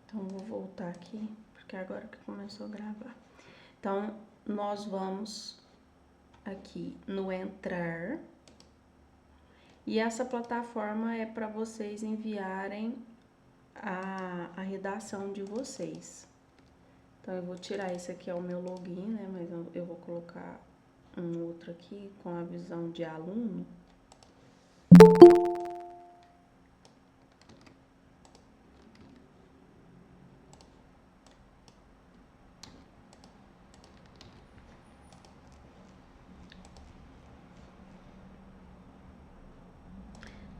Então, vou voltar aqui, porque agora que começou a gravar. Então, nós vamos aqui no entrar. E essa plataforma é para vocês enviarem a redação de vocês. Então, eu vou tirar esse aqui, é o meu login, né? Mas eu vou colocar um outro aqui com a visão de aluno.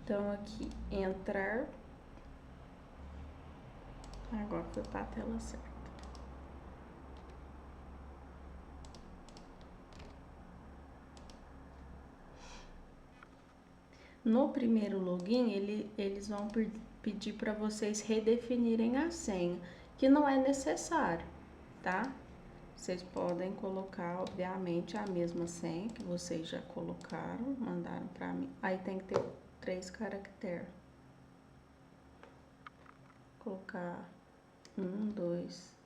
Então, aqui, entrar. Agora foi para a tela certa. No primeiro login, eles vão pedir para vocês redefinirem a senha, que não é necessário, tá? Vocês podem colocar, obviamente, a mesma senha que vocês já colocaram, mandaram para mim. Aí tem que ter 3 caracteres. Colocar 1, 2,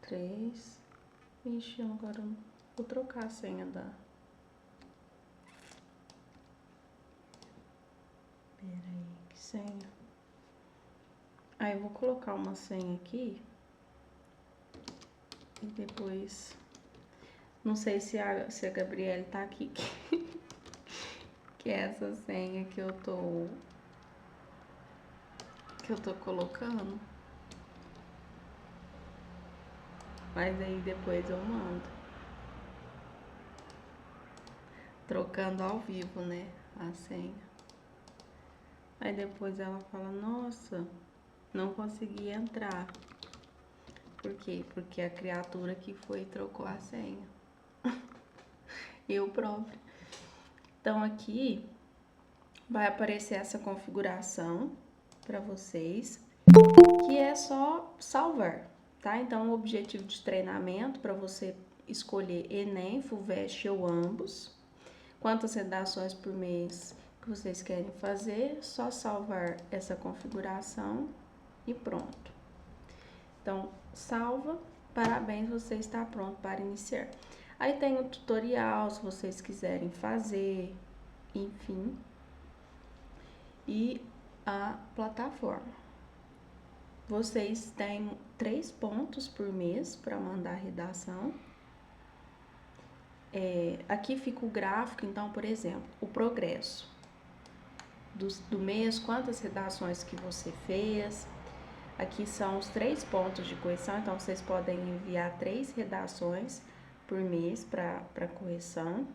3. Ixi, agora eu vou trocar a senha da... Peraí, que senha? Aí eu vou colocar uma senha aqui. E depois... Não sei se a Gabriele tá aqui. Que é essa senha que eu tô colocando. Mas aí depois eu mando. Trocando ao vivo, né? A senha. Aí depois ela fala, nossa, não consegui entrar. Por quê? Porque a criatura que foi e trocou a senha. Eu própria. Então aqui vai aparecer essa configuração para vocês, que é só salvar, tá? Então o objetivo de treinamento para você escolher Enem, FUVEST ou ambos. Quantas redações por mês que vocês querem fazer, só salvar essa configuração e pronto. Então, salva, parabéns, você está pronto para iniciar. Aí tem o tutorial, se vocês quiserem fazer, enfim. E a plataforma. Vocês têm 3 pontos por mês para mandar a redação. Aqui fica o gráfico, então, por exemplo, o progresso do mês, quantas redações que você fez. Aqui são os 3 pontos de correção, então vocês podem enviar 3 redações por mês para correção.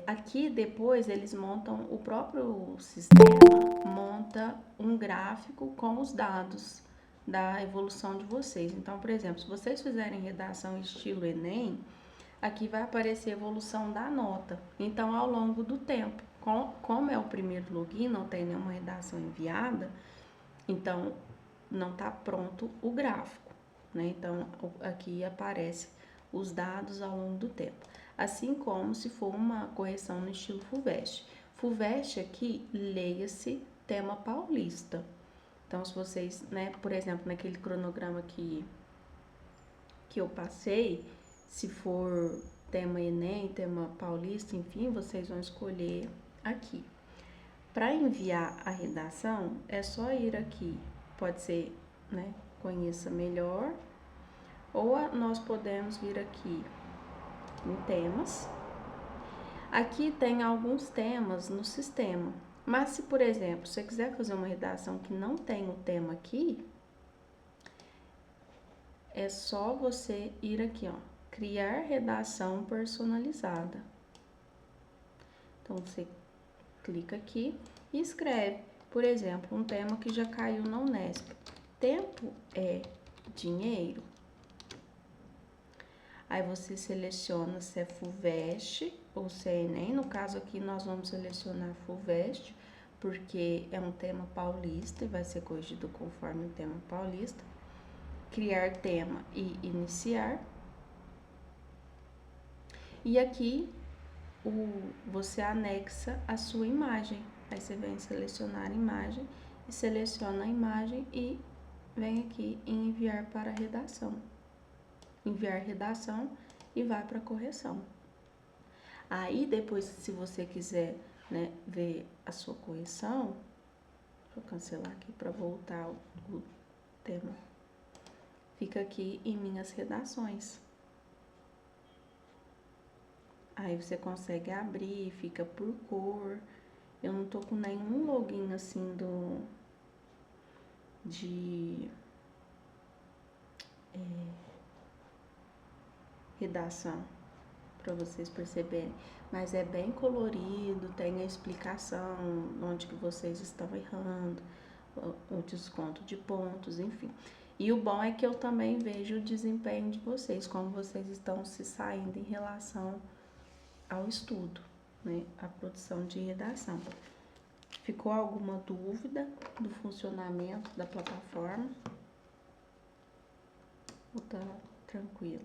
Aqui depois eles montam, o próprio sistema monta um gráfico com os dados da evolução de vocês. Então, por exemplo, se vocês fizerem redação estilo Enem, aqui vai aparecer a evolução da nota. Então, ao longo do tempo, como é o primeiro login, não tem nenhuma redação enviada, então não está pronto o gráfico, né? Então, aqui aparece os dados ao longo do tempo. Assim como se for uma correção no estilo FUVEST. FUVEST aqui, leia-se tema paulista. Então, se vocês, né, por exemplo, naquele cronograma que eu passei, se for tema Enem, tema paulista, enfim, vocês vão escolher aqui. Para enviar a redação, é só ir aqui, pode ser, né, conheça melhor, ou nós podemos vir aqui em temas. Aqui tem alguns temas no sistema, mas se, por exemplo, você quiser fazer uma redação que não tem o tema aqui, é só você ir aqui, ó, criar redação personalizada. Então, você clica aqui e escreve, por exemplo, um tema que já caiu na Unesp. Tempo é dinheiro? Aí você seleciona se é FUVEST ou se é Enem. No caso aqui nós vamos selecionar FUVEST, porque é um tema paulista e vai ser corrigido conforme o tema paulista. Criar tema e iniciar. E aqui você anexa a sua imagem. Aí você vem selecionar a imagem e seleciona a imagem e vem aqui em enviar para redação. Enviar redação e vai para correção. Aí depois, se você quiser, né, ver a sua correção, deixa eu cancelar aqui para voltar o tema. Fica aqui em minhas redações. Aí você consegue abrir, fica por cor. Eu não tô com nenhum login assim de redação, para vocês perceberem. Mas é bem colorido, tem a explicação, onde que vocês estão errando, o desconto de pontos, enfim. E o bom é que eu também vejo o desempenho de vocês, como vocês estão se saindo em relação ao estudo, né? A produção de redação. Ficou alguma dúvida do funcionamento da plataforma? Ou tá tranquilo?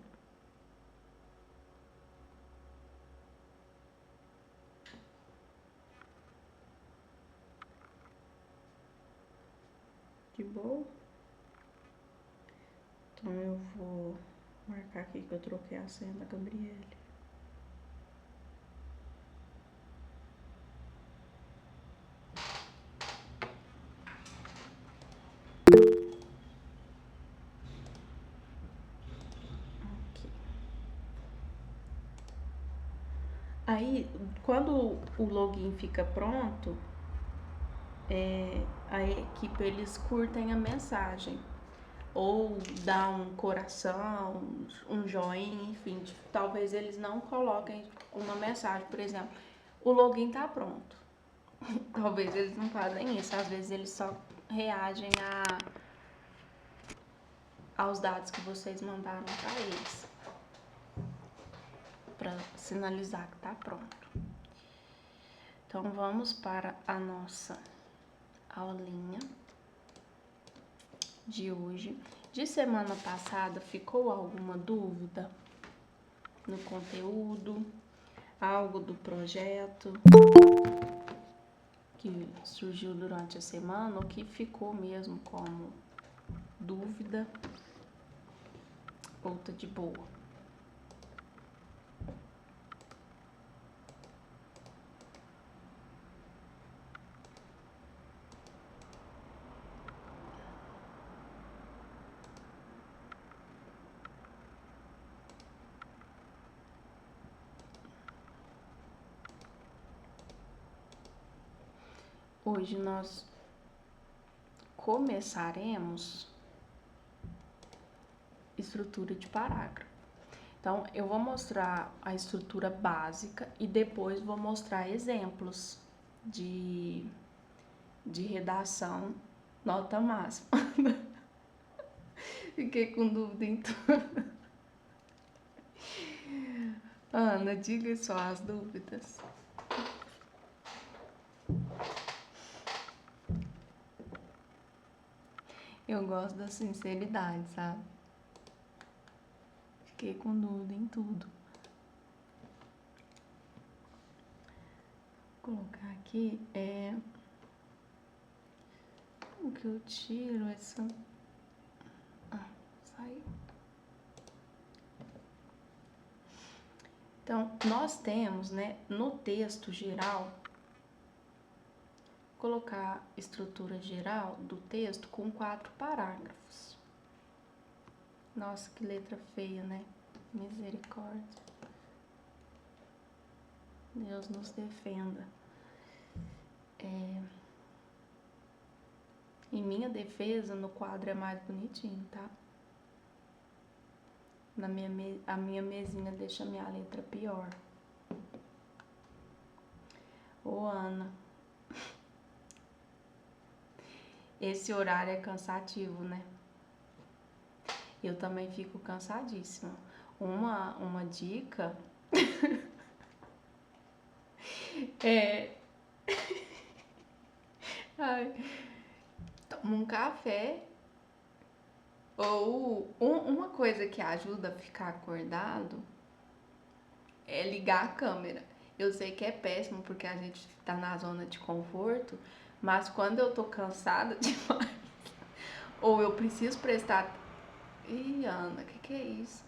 De boa? Então eu vou marcar aqui que eu troquei a senha da Gabriele. Aqui. Aí, quando o login fica pronto, a equipe, eles curtem a mensagem. Ou dá um coração, um joinha, enfim. Talvez eles não coloquem uma mensagem, por exemplo, o login tá pronto. Talvez eles não fazem isso, às vezes eles só reagem aos dados que vocês mandaram para eles, para sinalizar que tá pronto. Então vamos para a nossa aulinha de hoje. De semana passada, ficou alguma dúvida no conteúdo? Algo do projeto que surgiu durante a semana ou que ficou mesmo como dúvida? Ou tá de boa? Hoje nós começaremos estrutura de parágrafo. Então, eu vou mostrar a estrutura básica e depois vou mostrar exemplos de redação nota máxima. Fiquei com dúvida em tudo. Ana, diga só as dúvidas. Eu gosto da sinceridade, sabe? Fiquei com dúvida em tudo. Vou colocar aqui, como que eu tiro essa... saiu. Então, nós temos, né, no texto geral, colocar estrutura geral do texto com 4 parágrafos. Nossa, que letra feia, né? Misericórdia. Deus nos defenda. Em minha defesa, no quadro é mais bonitinho, tá? A minha mesinha deixa a minha letra pior. Ô, Ana. Esse horário é cansativo, né? Eu também fico cansadíssima. Uma dica Ai, toma um café. Ou uma coisa que ajuda a ficar acordado é ligar a câmera. Eu sei que é péssimo porque a gente tá na zona de conforto, mas quando eu tô cansada demais, Ou eu preciso prestar. Ih, Ana, que é isso?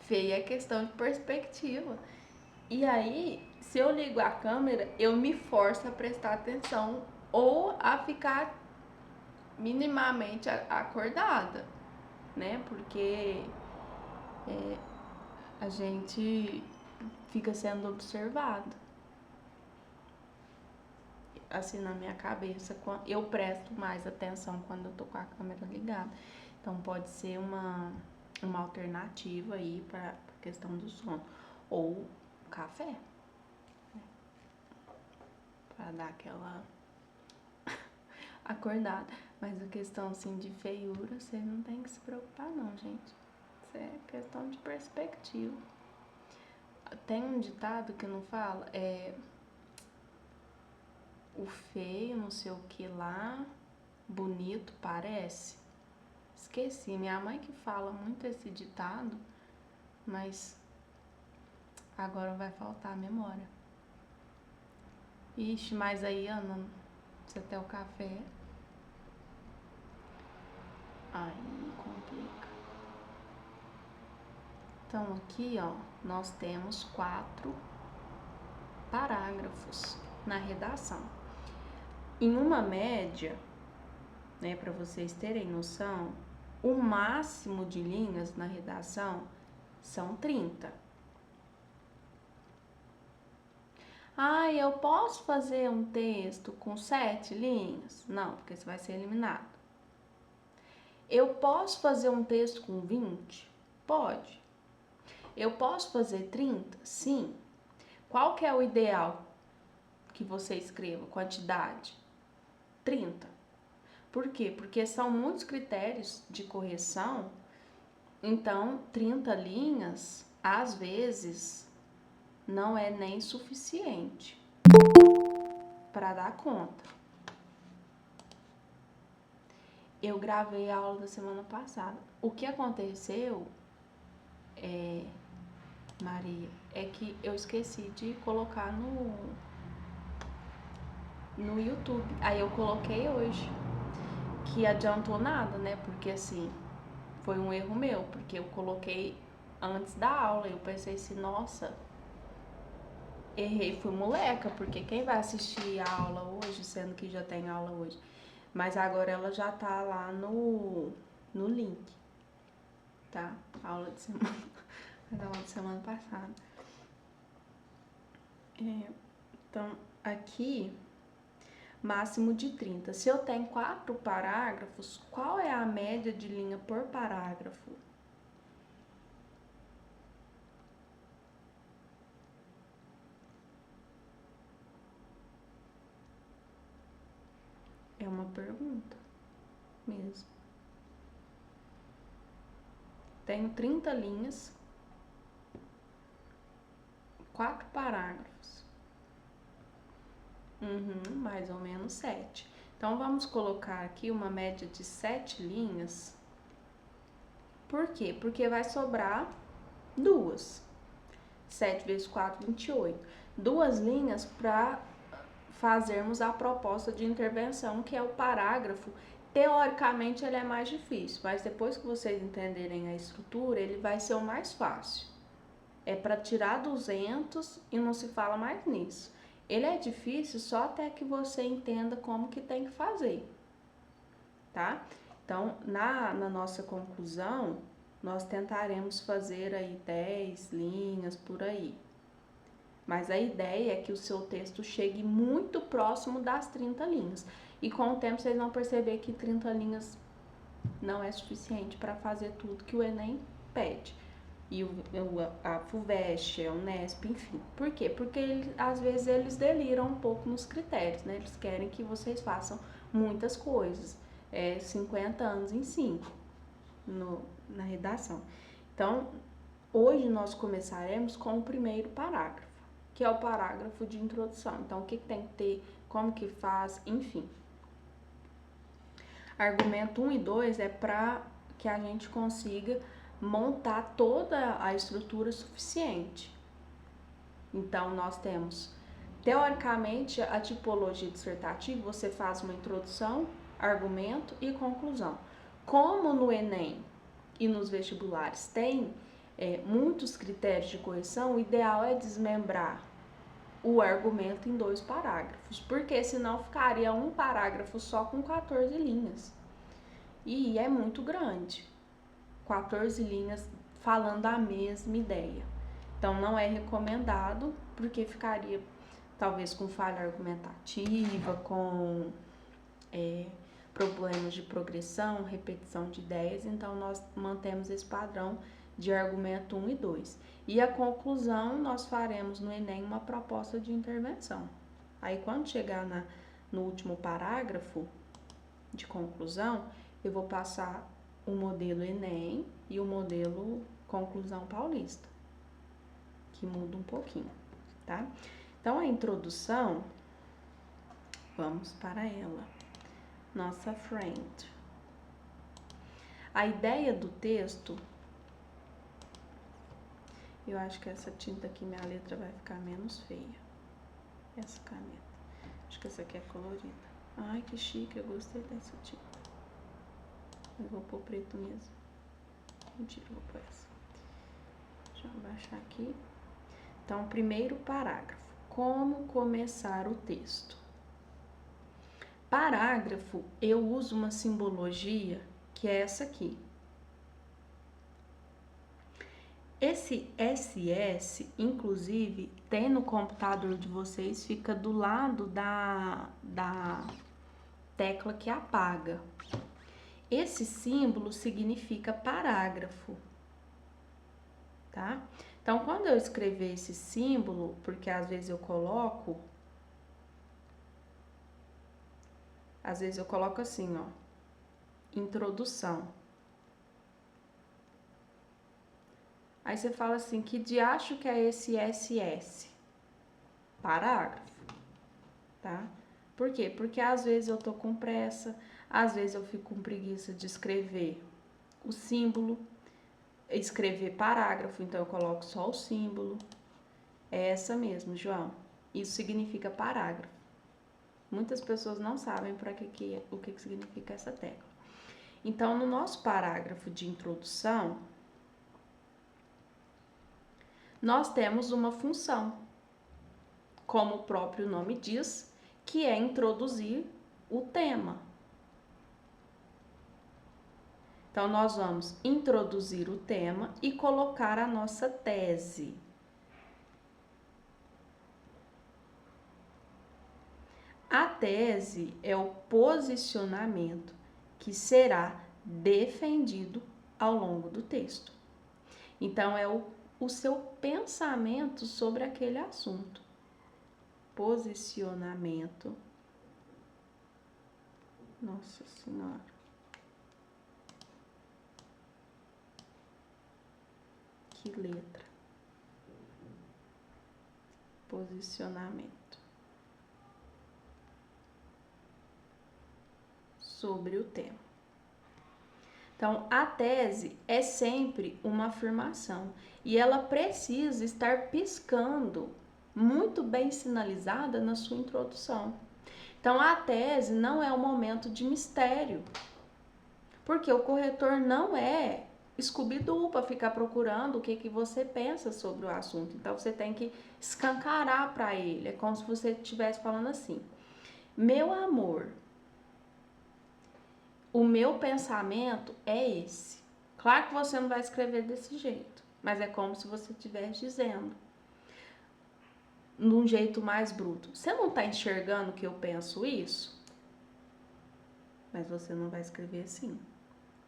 Feia é questão de perspectiva. E aí, se eu ligo a câmera, eu me forço a prestar atenção ou a ficar minimamente acordada, né? Porque a gente fica sendo observado. Assim, na minha cabeça, eu presto mais atenção quando eu tô com a câmera ligada. Então, pode ser uma alternativa aí para a questão do sono. Ou café, né? Para dar aquela acordada. Mas a questão, assim, de feiura, você não tem que se preocupar, não, gente. Isso é questão de perspectiva. Tem um ditado que não fala, o feio, não sei o que lá, bonito parece. Esqueci, minha mãe que fala muito esse ditado, mas agora vai faltar a memória. Ixi, mas aí, Ana, você tem o café, aí complica. Então aqui, ó, nós temos 4 parágrafos na redação. Em uma média, né, para vocês terem noção, o máximo de linhas na redação são 30. Ah, eu posso fazer um texto com 7 linhas? Não, porque você vai ser eliminado. Eu posso fazer um texto com 20? Pode. Eu posso fazer 30? Sim. Qual que é o ideal que você escreva? Quantidade? 30. Por quê? Porque são muitos critérios de correção, então 30 linhas, às vezes, não é nem suficiente para dar conta. Eu gravei a aula da semana passada. O que aconteceu, Maria, é que eu esqueci de colocar no YouTube. Aí eu coloquei hoje, que adiantou nada, né? Porque assim, foi um erro meu, porque eu coloquei antes da aula. Eu pensei assim, nossa, errei, fui moleca, porque quem vai assistir a aula hoje, sendo que já tem aula hoje? Mas agora ela já tá lá no link, tá? A aula de semana, a aula de semana passada. Então, aqui, máximo de 30. Se eu tenho 4 parágrafos, qual é a média de linha por parágrafo? É uma pergunta mesmo. Tenho 30 linhas, 4 parágrafos. Mais ou menos 7. Então, vamos colocar aqui uma média de 7 linhas. Por quê? Porque vai sobrar 2. 7 vezes 4, 28. 2 linhas para fazermos a proposta de intervenção, que é o parágrafo. Teoricamente, ele é mais difícil, mas depois que vocês entenderem a estrutura, ele vai ser o mais fácil. É para tirar 200 e não se fala mais nisso. Ele é difícil só até que você entenda como que tem que fazer, tá? Então, na nossa conclusão, nós tentaremos fazer aí 10 linhas por aí. Mas a ideia é que o seu texto chegue muito próximo das 30 linhas. E com o tempo vocês vão perceber que 30 linhas não é suficiente para fazer tudo que o Enem pede. E a FUVEST, a Unesp, enfim. Por quê? Porque às vezes eles deliram um pouco nos critérios, né? Eles querem que vocês façam muitas coisas. 50 anos em 5 na redação. Então, hoje nós começaremos com o primeiro parágrafo, que é o parágrafo de introdução. Então, o que tem que ter, como que faz, enfim. Argumento 1 e 2 é para que a gente consiga montar toda a estrutura suficiente. Então, nós temos, teoricamente, a tipologia dissertativa, você faz uma introdução, argumento e conclusão. Como no Enem e nos vestibulares tem muitos critérios de correção, o ideal é desmembrar o argumento em 2 parágrafos, porque senão ficaria um parágrafo só com 14 linhas. E é muito grande, 14 linhas falando a mesma ideia. Então não é recomendado, porque ficaria talvez com falha argumentativa, com problemas de progressão, repetição de ideias. Então nós mantemos esse padrão de argumento 1 e 2. E a conclusão, nós faremos no Enem uma proposta de intervenção. Aí quando chegar no último parágrafo de conclusão, eu vou passar o modelo Enem e o modelo conclusão paulista, que muda um pouquinho, tá? Então, a introdução, vamos para ela. Nossa friend. A ideia do texto, eu acho que essa tinta aqui, minha letra vai ficar menos feia. Essa caneta. Acho que essa aqui é colorida. Ai, que chique, eu gostei dessa tinta. Eu vou pôr preto mesmo. Mentira, eu vou pôr essa. Deixa eu abaixar aqui. Então, primeiro parágrafo. Como começar o texto? Parágrafo, eu uso uma simbologia que é essa aqui. Esse SS, inclusive, tem no computador de vocês, fica do lado da tecla que apaga. Esse símbolo significa parágrafo, tá? Então, quando eu escrever esse símbolo, porque às vezes eu coloco assim, ó, introdução. Aí você fala assim, que diacho que é esse SS? Parágrafo, tá? Por quê? Porque às vezes eu tô com pressa, às vezes eu fico com preguiça de escrever o símbolo, escrever parágrafo, então eu coloco só o símbolo. É essa mesmo, João. Isso significa parágrafo. Muitas pessoas não sabem o que significa essa tecla. Então, no nosso parágrafo de introdução, nós temos uma função, como o próprio nome diz, que é introduzir o tema. Então, nós vamos introduzir o tema e colocar a nossa tese. A tese é o posicionamento que será defendido ao longo do texto. Então, é o seu pensamento sobre aquele assunto. Posicionamento. Nossa Senhora. Que letra. Posicionamento. Sobre o tema. Então, a tese é sempre uma afirmação e ela precisa estar piscando, muito bem sinalizada na sua introdução. Então, a tese não é um momento de mistério, porque o corretor não é Scooby-Doo para ficar procurando o que você pensa sobre o assunto. Então, você tem que escancarar para ele. É como se você estivesse falando assim: meu amor, o meu pensamento é esse. Claro que você não vai escrever desse jeito, mas é como se você estivesse dizendo, num jeito mais bruto. Você não está enxergando que eu penso isso? Mas você não vai escrever assim.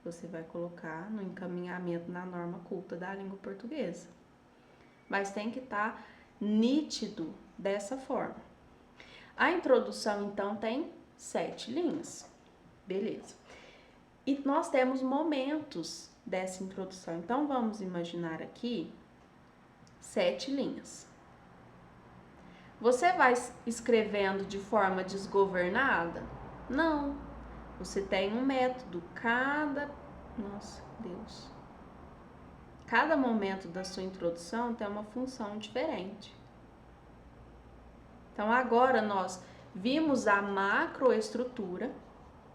Você vai colocar no encaminhamento na norma culta da língua portuguesa. Mas tem que estar nítido dessa forma. A introdução, então, tem 7 linhas. Beleza. E nós temos momentos dessa introdução. Então, vamos imaginar aqui 7 linhas. Você vai escrevendo de forma desgovernada? Não. Você tem um método. Nossa, Deus. Cada momento da sua introdução tem uma função diferente. Então, agora nós vimos a macroestrutura,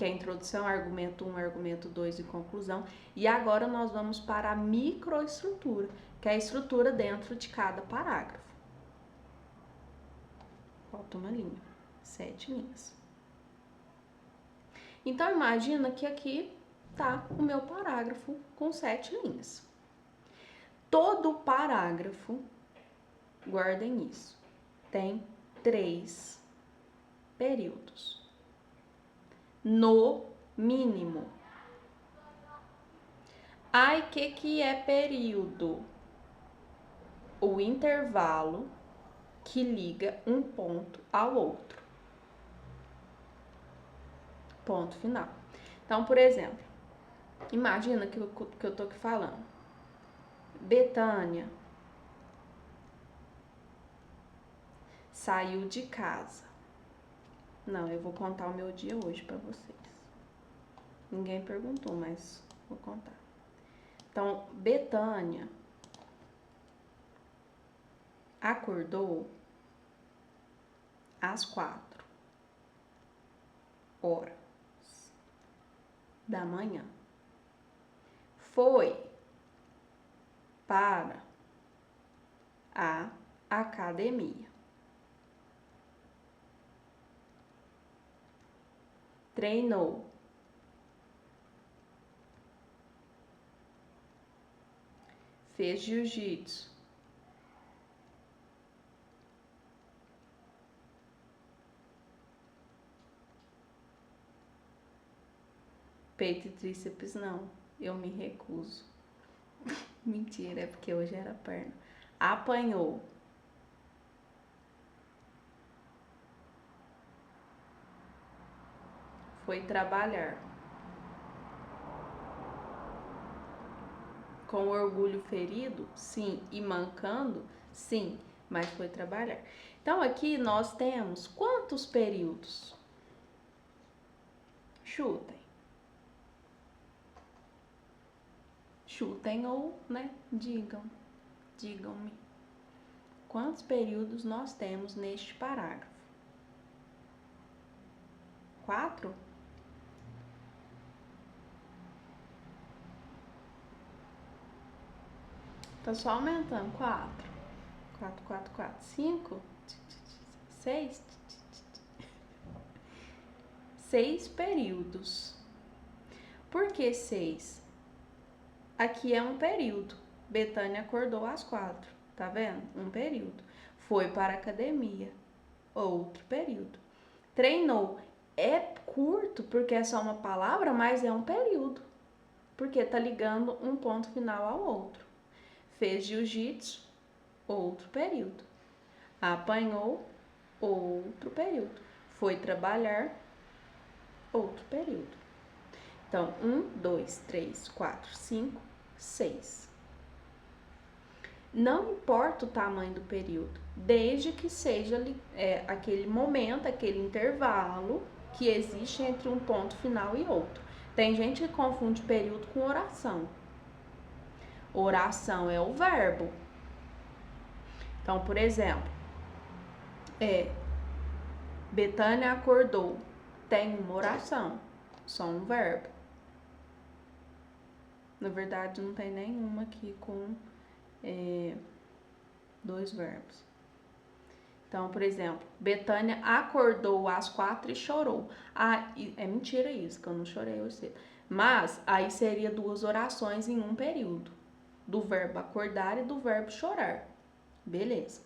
que é a introdução, argumento 1, argumento 2 e conclusão. E agora nós vamos para a microestrutura, que é a estrutura dentro de cada parágrafo. Falta uma linha, 7 linhas. Então, imagina que aqui tá o meu parágrafo com 7 linhas. Todo parágrafo, guardem isso, tem 3 períodos. No mínimo. Ai, que é período? O intervalo que liga um ponto ao outro. Ponto final. Então, por exemplo, imagina que eu tô aqui falando. Betânia saiu de casa. Não, eu vou contar o meu dia hoje pra vocês. Ninguém perguntou, mas vou contar. Então, Betânia acordou às 4 horas da manhã. Foi para a academia. Treinou. Fez jiu-jitsu. Peito e tríceps não, eu me recuso. Mentira, é porque hoje era perna. Apanhou. Foi trabalhar. Com orgulho ferido? Sim. E mancando? Sim. Mas foi trabalhar. Então, aqui nós temos quantos períodos? Chutem. Chutem ou, né, digam-me. Quantos períodos nós temos neste parágrafo? 4? Tá só aumentando. 4. 4, 4, 4. 5. 6. 6 períodos. Por que 6? Aqui é um período. Betânia acordou às 4. Tá vendo? Um período. Foi para a academia. Outro período. Treinou. É curto porque é só uma palavra, mas é um período. Porque tá ligando um ponto final ao outro. Fez jiu-jitsu. Outro período. Apanhou. Outro período. Foi trabalhar. Outro período. Então, 1, 2, 3, 4, 5, 6. Não importa o tamanho do período, desde que seja aquele momento, aquele intervalo que existe entre um ponto final e outro. Tem gente que confunde período com oração. Oração é o verbo. Então, por exemplo, Betânia acordou. Tem uma oração, só um verbo. Na verdade, não tem nenhuma aqui com 2 verbos. Então, por exemplo, Betânia acordou às 4 e chorou. Ah, é mentira isso, que eu não chorei hoje cedo. Mas aí seria 2 orações em um período. Do verbo acordar e do verbo chorar. Beleza.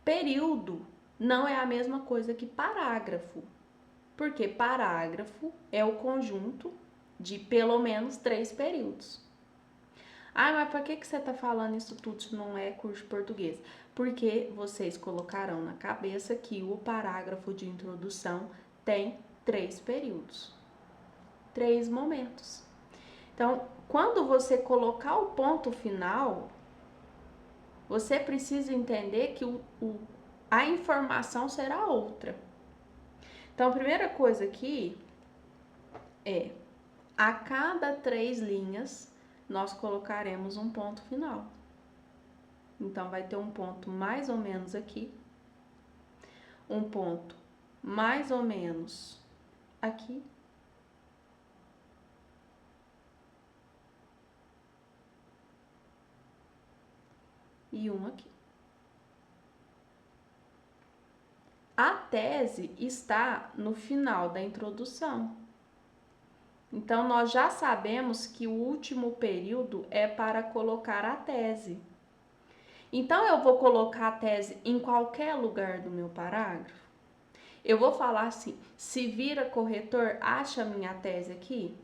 Período não é a mesma coisa que parágrafo. Porque parágrafo é o conjunto de pelo menos 3 períodos. Ah, mas por que você tá falando isso tudo se não é curso de português? Porque vocês colocarão na cabeça que o parágrafo de introdução tem 3 períodos. 3 momentos. Então, quando você colocar o ponto final, você precisa entender que a informação será outra. Então, a primeira coisa aqui é, a cada 3 linhas, nós colocaremos um ponto final. Então, vai ter um ponto mais ou menos aqui, um ponto mais ou menos aqui e um aqui. A tese está no final da introdução. Então, nós já sabemos que o último período é para colocar a tese. Então, eu vou colocar a tese em qualquer lugar do meu parágrafo? Eu vou falar assim, se vira corretor, acha minha tese aqui?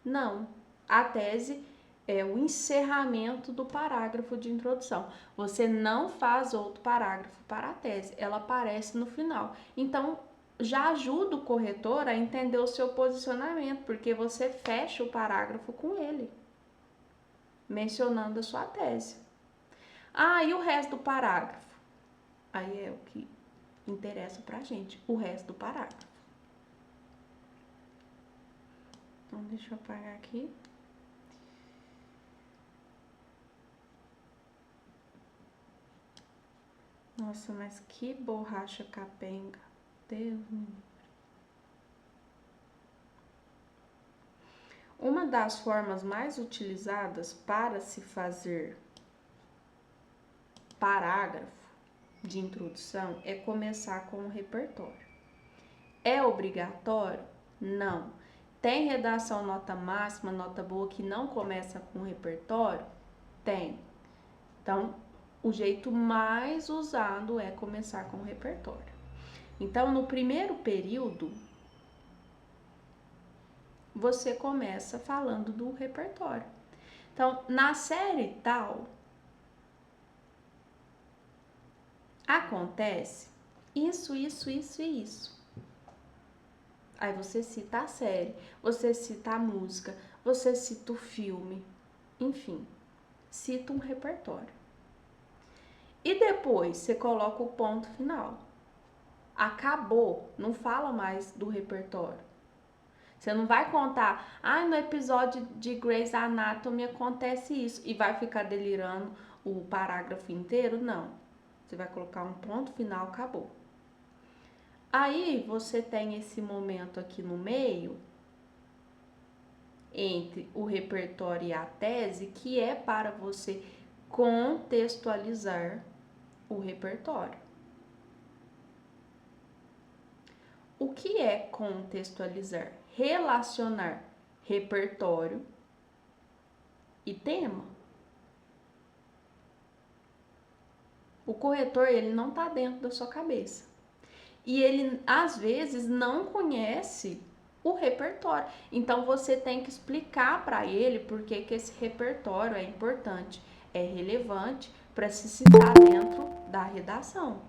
Não. A tese é o encerramento do parágrafo de introdução. Você não faz outro parágrafo para a tese, ela aparece no final. Então, já ajuda o corretor a entender o seu posicionamento, porque você fecha o parágrafo com ele, mencionando a sua tese. Ah, e o resto do parágrafo? Aí é o que interessa pra gente, o resto do parágrafo. Então, deixa eu apagar aqui. Nossa, mas que borracha capenga. Deus me livre. Uma das formas mais utilizadas para se fazer parágrafo de introdução é começar com o repertório. É obrigatório? Não. Tem redação nota máxima, nota boa que não começa com o repertório? Tem. Então, o jeito mais usado é começar com o repertório. Então, no primeiro período, você começa falando do repertório. Então, na série tal, acontece isso, isso, isso e isso. Aí você cita a série, você cita a música, você cita o filme, enfim, cita um repertório. E depois você coloca o ponto final. Acabou, não fala mais do repertório. Você não vai contar, no episódio de Grey's Anatomy acontece isso, e vai ficar delirando o parágrafo inteiro, não. Você vai colocar um ponto final, acabou. Aí você tem esse momento aqui no meio, entre o repertório e a tese, que é para você contextualizar o repertório. O que é contextualizar? Relacionar repertório e tema. O corretor, ele não está dentro da sua cabeça. E ele, às vezes, não conhece o repertório. Então, você tem que explicar para ele por que esse repertório é importante, é relevante para se citar dentro da redação.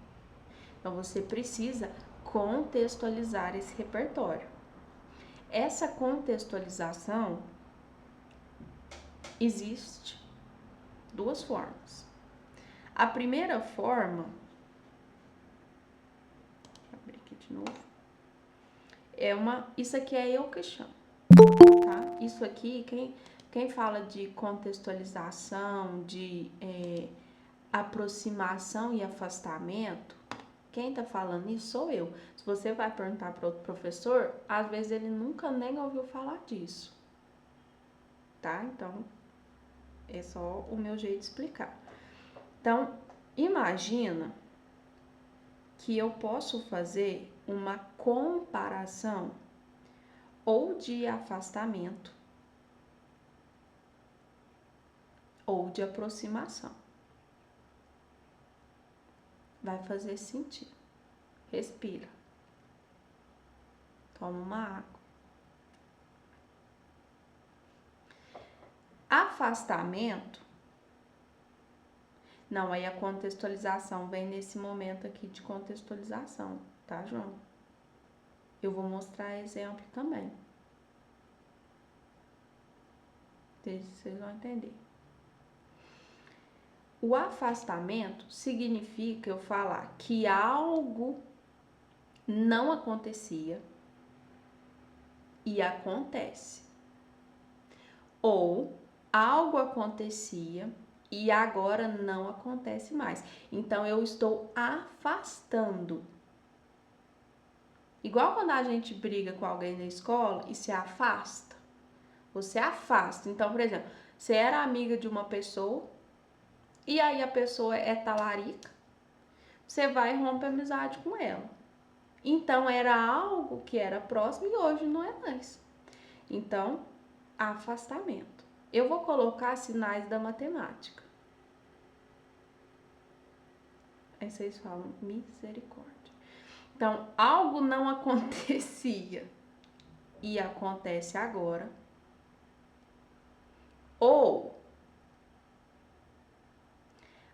Então, você precisa contextualizar esse repertório. Essa contextualização existe duas formas. A primeira forma, vou abrir aqui de novo, isso aqui é eu que chamo, tá? Isso aqui, quem fala de contextualização, de aproximação e afastamento, quem tá falando isso sou eu. Se você vai perguntar para outro professor, às vezes ele nunca nem ouviu falar disso, tá? Então, é só o meu jeito de explicar. Então, imagina que eu posso fazer uma comparação ou de afastamento ou de aproximação. Vai fazer sentido. Respira. Toma uma água. Afastamento. Não, aí a contextualização vem nesse momento aqui de contextualização, tá, João? Eu vou mostrar exemplo também. Vocês vão entender. O afastamento significa eu falar que algo não acontecia e acontece. Ou algo acontecia e agora não acontece mais. Então, eu estou afastando. Igual quando a gente briga com alguém na escola e se afasta. Você afasta. Então, por exemplo, você era amiga de uma pessoa e aí a pessoa é talarica, você vai e rompe a amizade com ela. Então era algo que era próximo e hoje não é mais. Então, afastamento. Eu vou colocar sinais da matemática. Aí vocês falam misericórdia. Então, algo não acontecia e acontece agora. Ou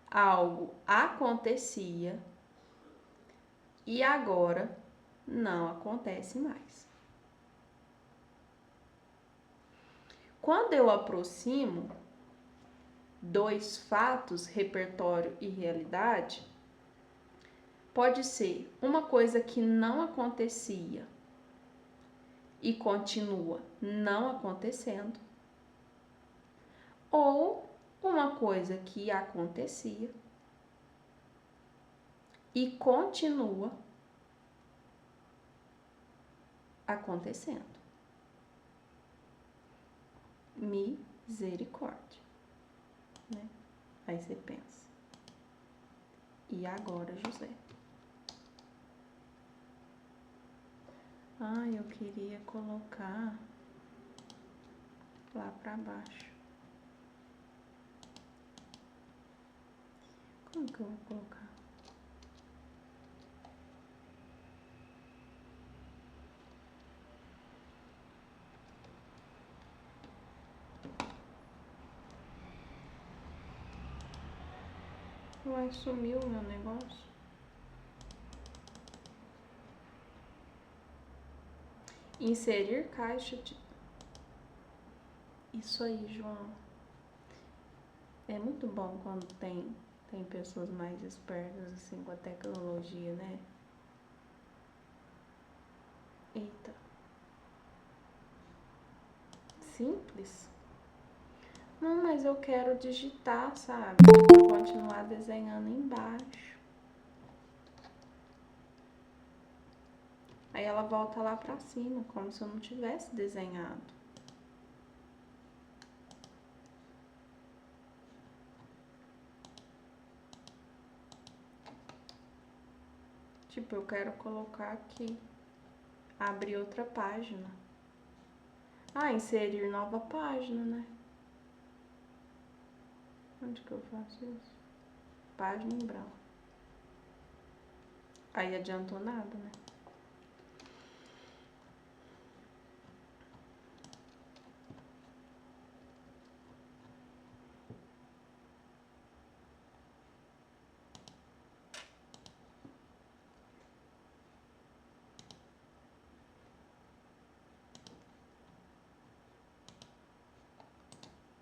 algo acontecia e agora não acontece mais. Quando eu aproximo dois fatos, repertório e realidade, pode ser uma coisa que não acontecia e continua não acontecendo, ou uma coisa que acontecia e continua acontecendo. Misericórdia, né? Aí você pensa, e agora, José? Ah, eu queria colocar lá pra baixo. Como que eu vou colocar? Uai, sumiu o meu negócio. Inserir caixa de... Isso aí, João. É muito bom quando tem pessoas mais espertas, assim, com a tecnologia, né? Eita. Simples? Não, mas eu quero digitar, sabe? Tipo, continuar desenhando embaixo. Aí ela volta lá pra cima, como se eu não tivesse desenhado. Tipo, eu quero colocar aqui. Abrir outra página. Ah, inserir nova página, né? Onde que eu faço isso? Página em branco. Aí adiantou nada, né?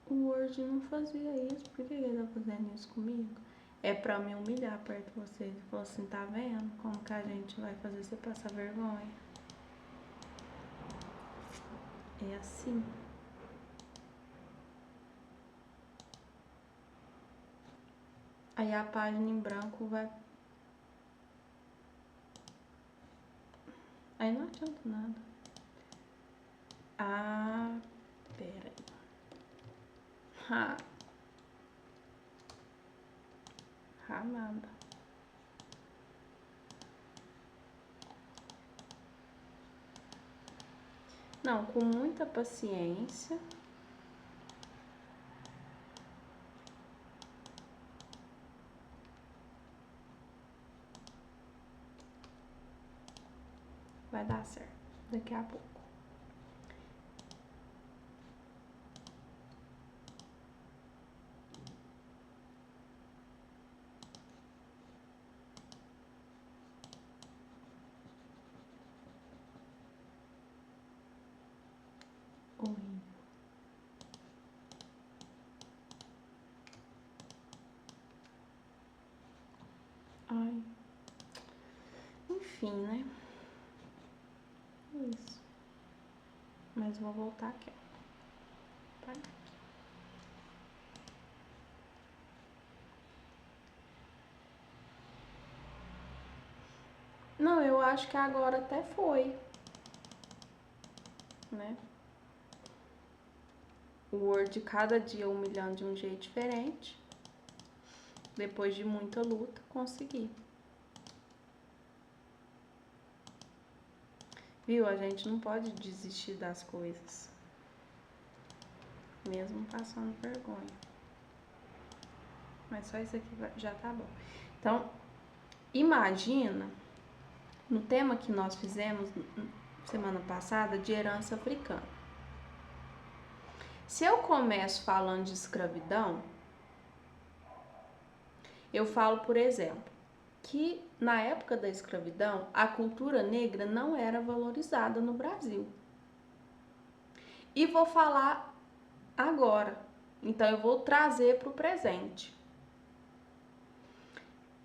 O Word não fazia isso. Por que ele tá fazendo isso comigo? É pra me humilhar perto de vocês. Ele falou assim, tá vendo como que a gente vai fazer você passar vergonha? É assim. Aí a página em branco vai... Aí não adianta nada. Ah, pera aí. Ha. Ha nada. Não, com muita paciência. Vai dar certo. Daqui a pouco. Horrível. Ai. Enfim, né? Isso. Mas vou voltar aqui, ó. Tá. Não, eu acho que agora até foi, né? O Word cada dia humilhando de um jeito diferente. Depois de muita luta, consegui. Viu? A gente não pode desistir das coisas, mesmo passando vergonha. Mas só isso aqui já tá bom. Então, imagina, no tema que nós fizemos semana passada, de herança africana. Se eu começo falando de escravidão, eu falo, por exemplo, que na época da escravidão, a cultura negra não era valorizada no Brasil. E vou falar agora. Então, eu vou trazer para o presente.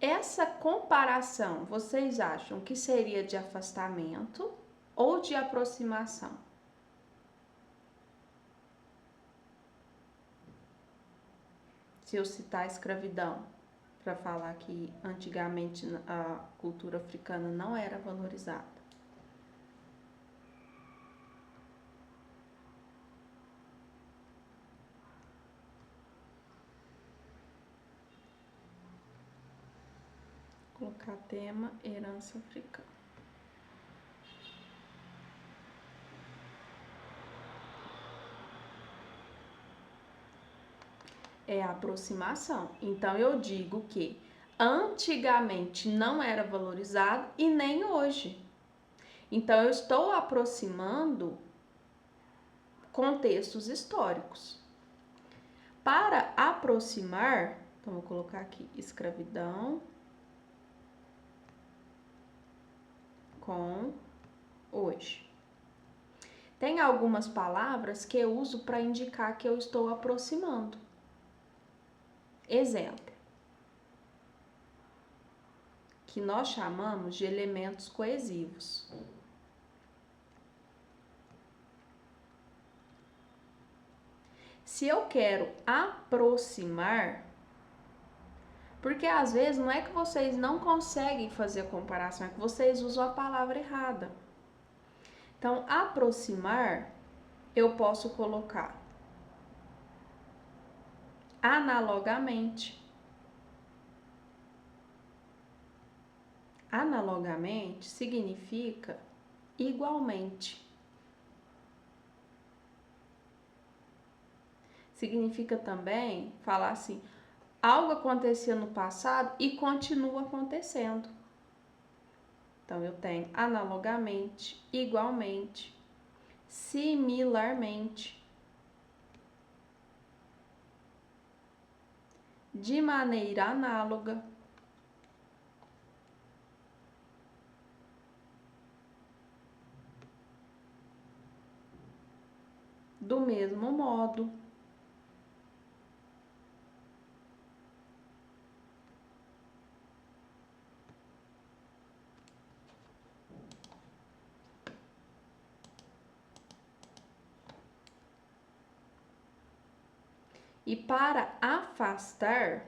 Essa comparação, vocês acham que seria de afastamento ou de aproximação? Se eu citar a escravidão, para falar que antigamente a cultura africana não era valorizada. Vou colocar tema herança africana. É a aproximação. Então, eu digo que antigamente não era valorizado e nem hoje. Então, eu estou aproximando contextos históricos. Para aproximar, então, vou colocar aqui escravidão com hoje. Tem algumas palavras que eu uso para indicar que eu estou aproximando. Exemplo, que nós chamamos de elementos coesivos. Se eu quero aproximar, porque às vezes não é que vocês não conseguem fazer a comparação, é que vocês usam a palavra errada. Então, aproximar, eu posso colocar analogamente. Analogamente significa igualmente. Significa também falar assim, algo acontecia no passado e continua acontecendo. Então, eu tenho analogamente, igualmente, similarmente, de maneira análoga, do mesmo modo. E para afastar,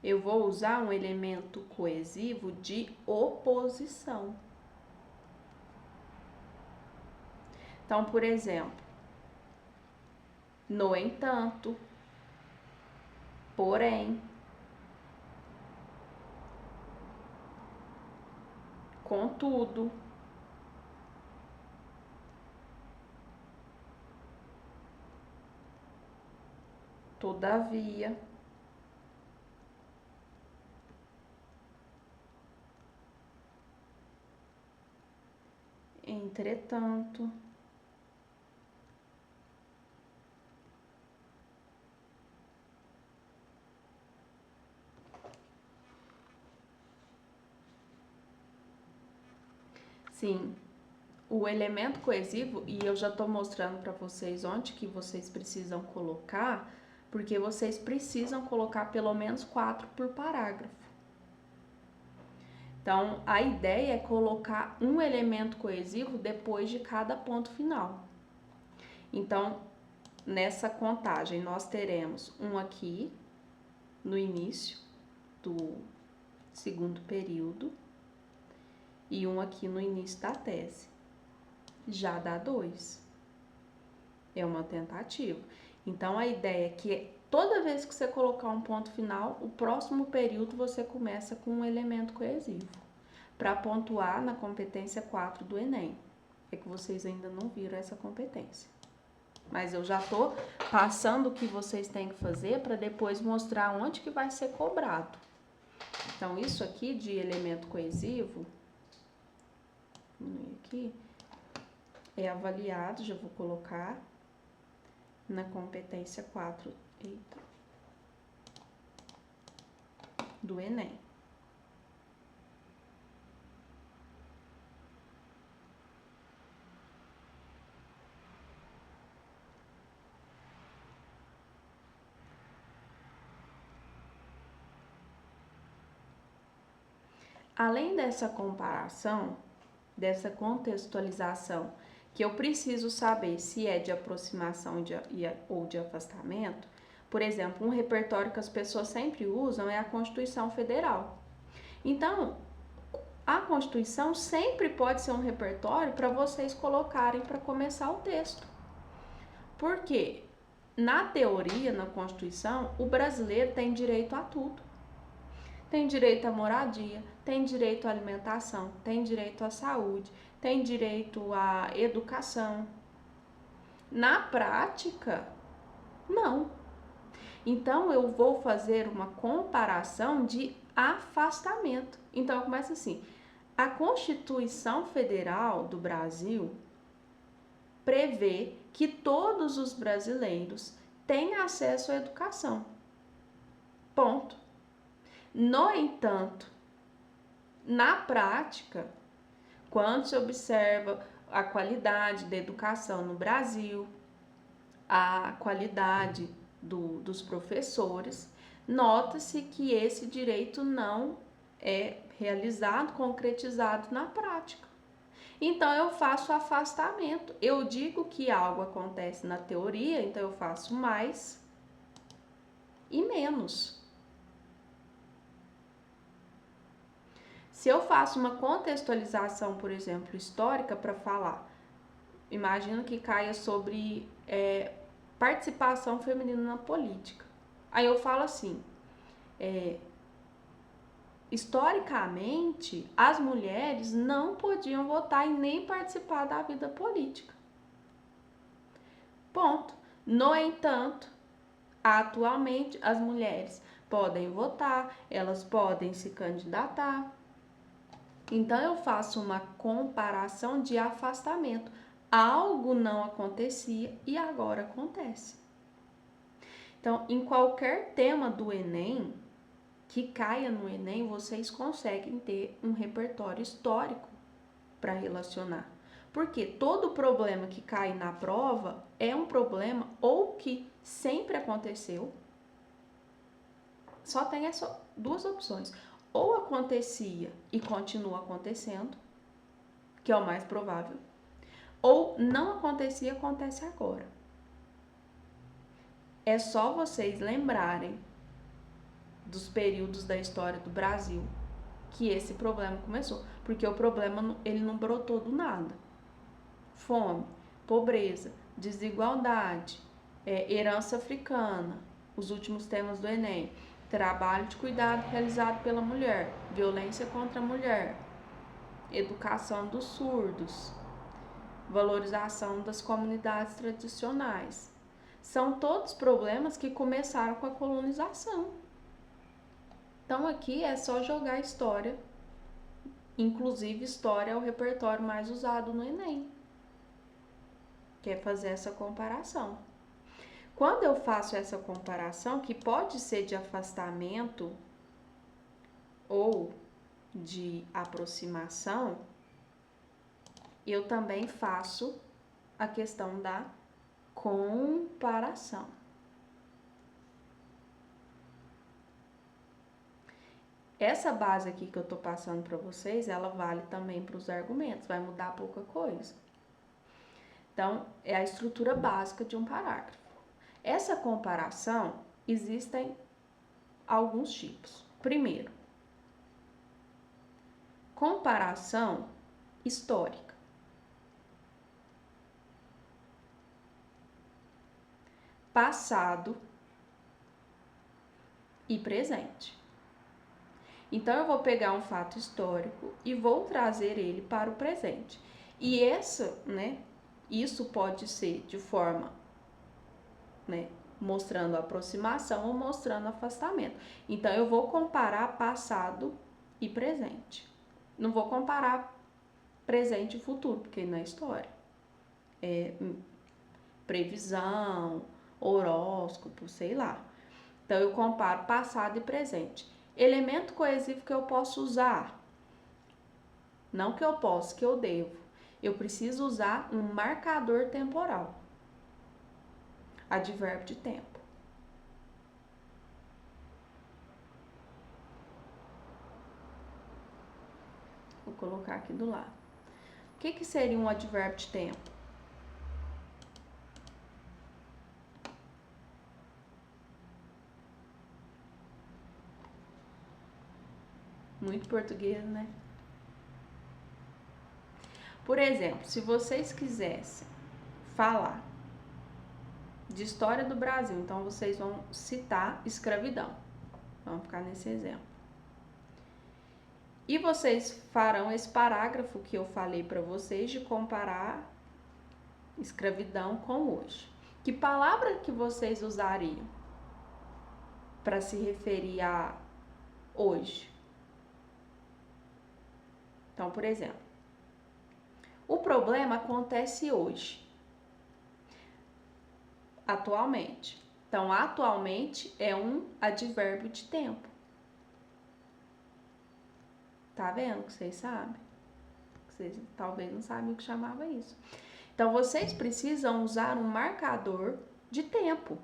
eu vou usar um elemento coesivo de oposição. Então, por exemplo, no entanto, porém, contudo, todavia, entretanto, sim, o elemento coesivo, e eu já estou mostrando para vocês onde que vocês precisam colocar, porque vocês precisam colocar pelo menos 4 por parágrafo. Então, a ideia é colocar um elemento coesivo depois de cada ponto final. Então, nessa contagem, nós teremos um aqui no início do segundo período e um aqui no início da tese. Já dá 2. É uma tentativa. Então, a ideia é que toda vez que você colocar um ponto final, o próximo período você começa com um elemento coesivo, para pontuar na competência 4 do Enem. É que vocês ainda não viram essa competência. Mas eu já tô passando o que vocês têm que fazer para depois mostrar onde que vai ser cobrado. Então, isso aqui de elemento coesivo, aqui, é avaliado, já vou colocar na competência 4 do Enem. Além dessa comparação, dessa contextualização, que eu preciso saber se é de aproximação ou de afastamento, por exemplo, um repertório que as pessoas sempre usam é a Constituição Federal. Então, a Constituição sempre pode ser um repertório para vocês colocarem para começar o texto. Por quê? Na teoria, na Constituição, o brasileiro tem direito a tudo. Tem direito à moradia, tem direito à alimentação, tem direito à saúde, tem direito à educação. Na prática, não. Então, eu vou fazer uma comparação de afastamento. Então, eu começo assim. A Constituição Federal do Brasil prevê que todos os brasileiros têm acesso à educação. Ponto. No entanto, na prática, quando se observa a qualidade da educação no Brasil, a qualidade dos professores, nota-se que esse direito não é realizado, concretizado na prática. Então, eu faço afastamento. Eu digo que algo acontece na teoria, então eu faço mais e menos. Se eu faço uma contextualização, por exemplo, histórica para falar, imagino que caia sobre participação feminina na política. Aí eu falo assim, historicamente, as mulheres não podiam votar e nem participar da vida política. Ponto. No entanto, atualmente, as mulheres podem votar, elas podem se candidatar. Então, eu faço uma comparação de afastamento. Algo não acontecia e agora acontece. Então, em qualquer tema do Enem, que caia no Enem, vocês conseguem ter um repertório histórico para relacionar. Porque todo problema que cai na prova é um problema ou que sempre aconteceu, só tem essas duas opções. Ou acontecia e continua acontecendo, que é o mais provável, ou não acontecia e acontece agora. É só vocês lembrarem dos períodos da história do Brasil que esse problema começou, porque o problema ele não brotou do nada. Fome, pobreza, desigualdade, herança africana, os últimos temas do Enem, trabalho de cuidado realizado pela mulher, violência contra a mulher, educação dos surdos, valorização das comunidades tradicionais. São todos problemas que começaram com a colonização. Então aqui é só jogar história, inclusive história é o repertório mais usado no Enem, que é fazer essa comparação. Quando eu faço essa comparação, que pode ser de afastamento ou de aproximação, eu também faço a questão da comparação. Essa base aqui que eu tô passando para vocês, ela vale também para os argumentos, vai mudar pouca coisa. Então, é a estrutura básica de um parágrafo. Essa comparação, existem alguns tipos. Primeiro, comparação histórica. passado e presente. Então, eu vou pegar um fato histórico e vou trazer ele para o presente. E isso pode ser de forma, mostrando aproximação ou mostrando afastamento. Então, eu vou comparar passado e presente. Não vou comparar presente e futuro, porque não é história. É previsão, horóscopo, sei lá. Então, eu comparo passado e presente. Elemento coesivo que eu posso usar. Não que eu posso, que eu devo. Eu preciso usar um marcador temporal. Advérbio de tempo. Vou colocar aqui do lado. O que seria um advérbio de tempo? Muito português, né? Por exemplo, se vocês quisessem falar de história do Brasil, então vocês vão citar escravidão. Vamos ficar nesse exemplo. E vocês farão esse parágrafo que eu falei para vocês de comparar escravidão com hoje. Que palavra que vocês usariam para se referir a hoje? Então, por exemplo, o problema acontece hoje, atualmente. Então, atualmente é um advérbio de tempo. Tá vendo que vocês sabem? Vocês talvez não sabiam que chamava isso. Então, vocês precisam usar um marcador de tempo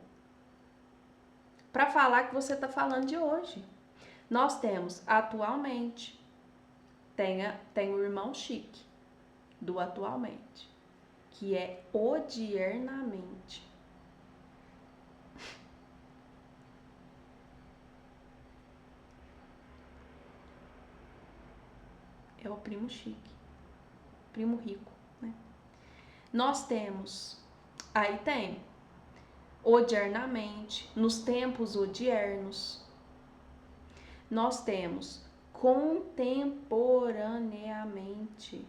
para falar que você está falando de hoje. Nós temos atualmente, tem o irmão chique do atualmente, que é odiernamente. É o primo chique, primo rico, né? Nós temos, aí tem odiernamente, nos tempos odiernos. Nós temos contemporaneamente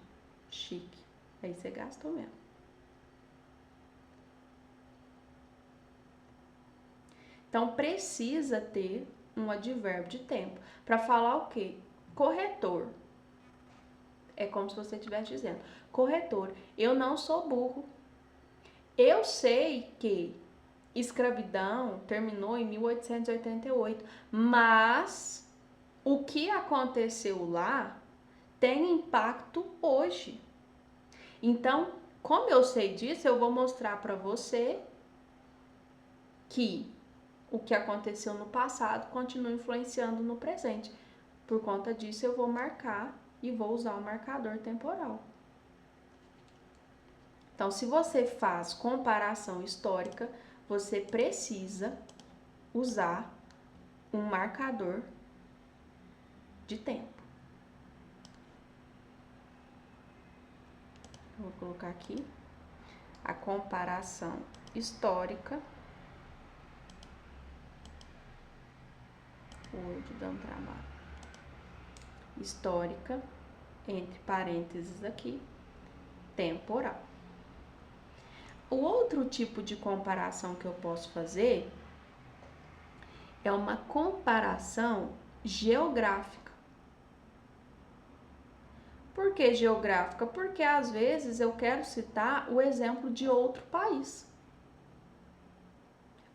chique. Aí você gastou mesmo. Então, precisa ter um advérbio de tempo. Para falar o quê? Corretor. É como se você estivesse dizendo, corretor, eu não sou burro. Eu sei que escravidão terminou em 1888, mas o que aconteceu lá tem impacto hoje. Então, como eu sei disso, eu vou mostrar para você que o que aconteceu no passado continua influenciando no presente. Por conta disso, eu vou marcar e vou usar o marcador temporal. Então, se você faz comparação histórica, você precisa usar um marcador de tempo. Vou colocar aqui a comparação histórica. Word dá um trabalho. Histórica, entre parênteses aqui, temporal. O outro tipo de comparação que eu posso fazer é uma comparação geográfica. Por que geográfica? Porque às vezes eu quero citar o exemplo de outro país.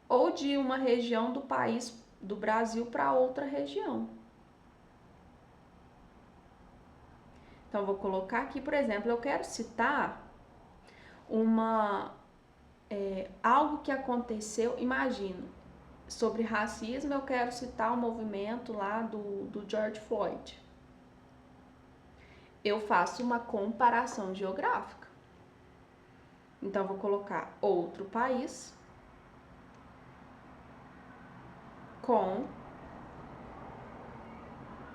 Ou de uma região do país, do Brasil, para outra região. Então, vou colocar aqui, por exemplo, eu quero citar algo que aconteceu, imagino, sobre racismo, eu quero citar o movimento lá do George Floyd. Eu faço uma comparação geográfica. Então, vou colocar outro país com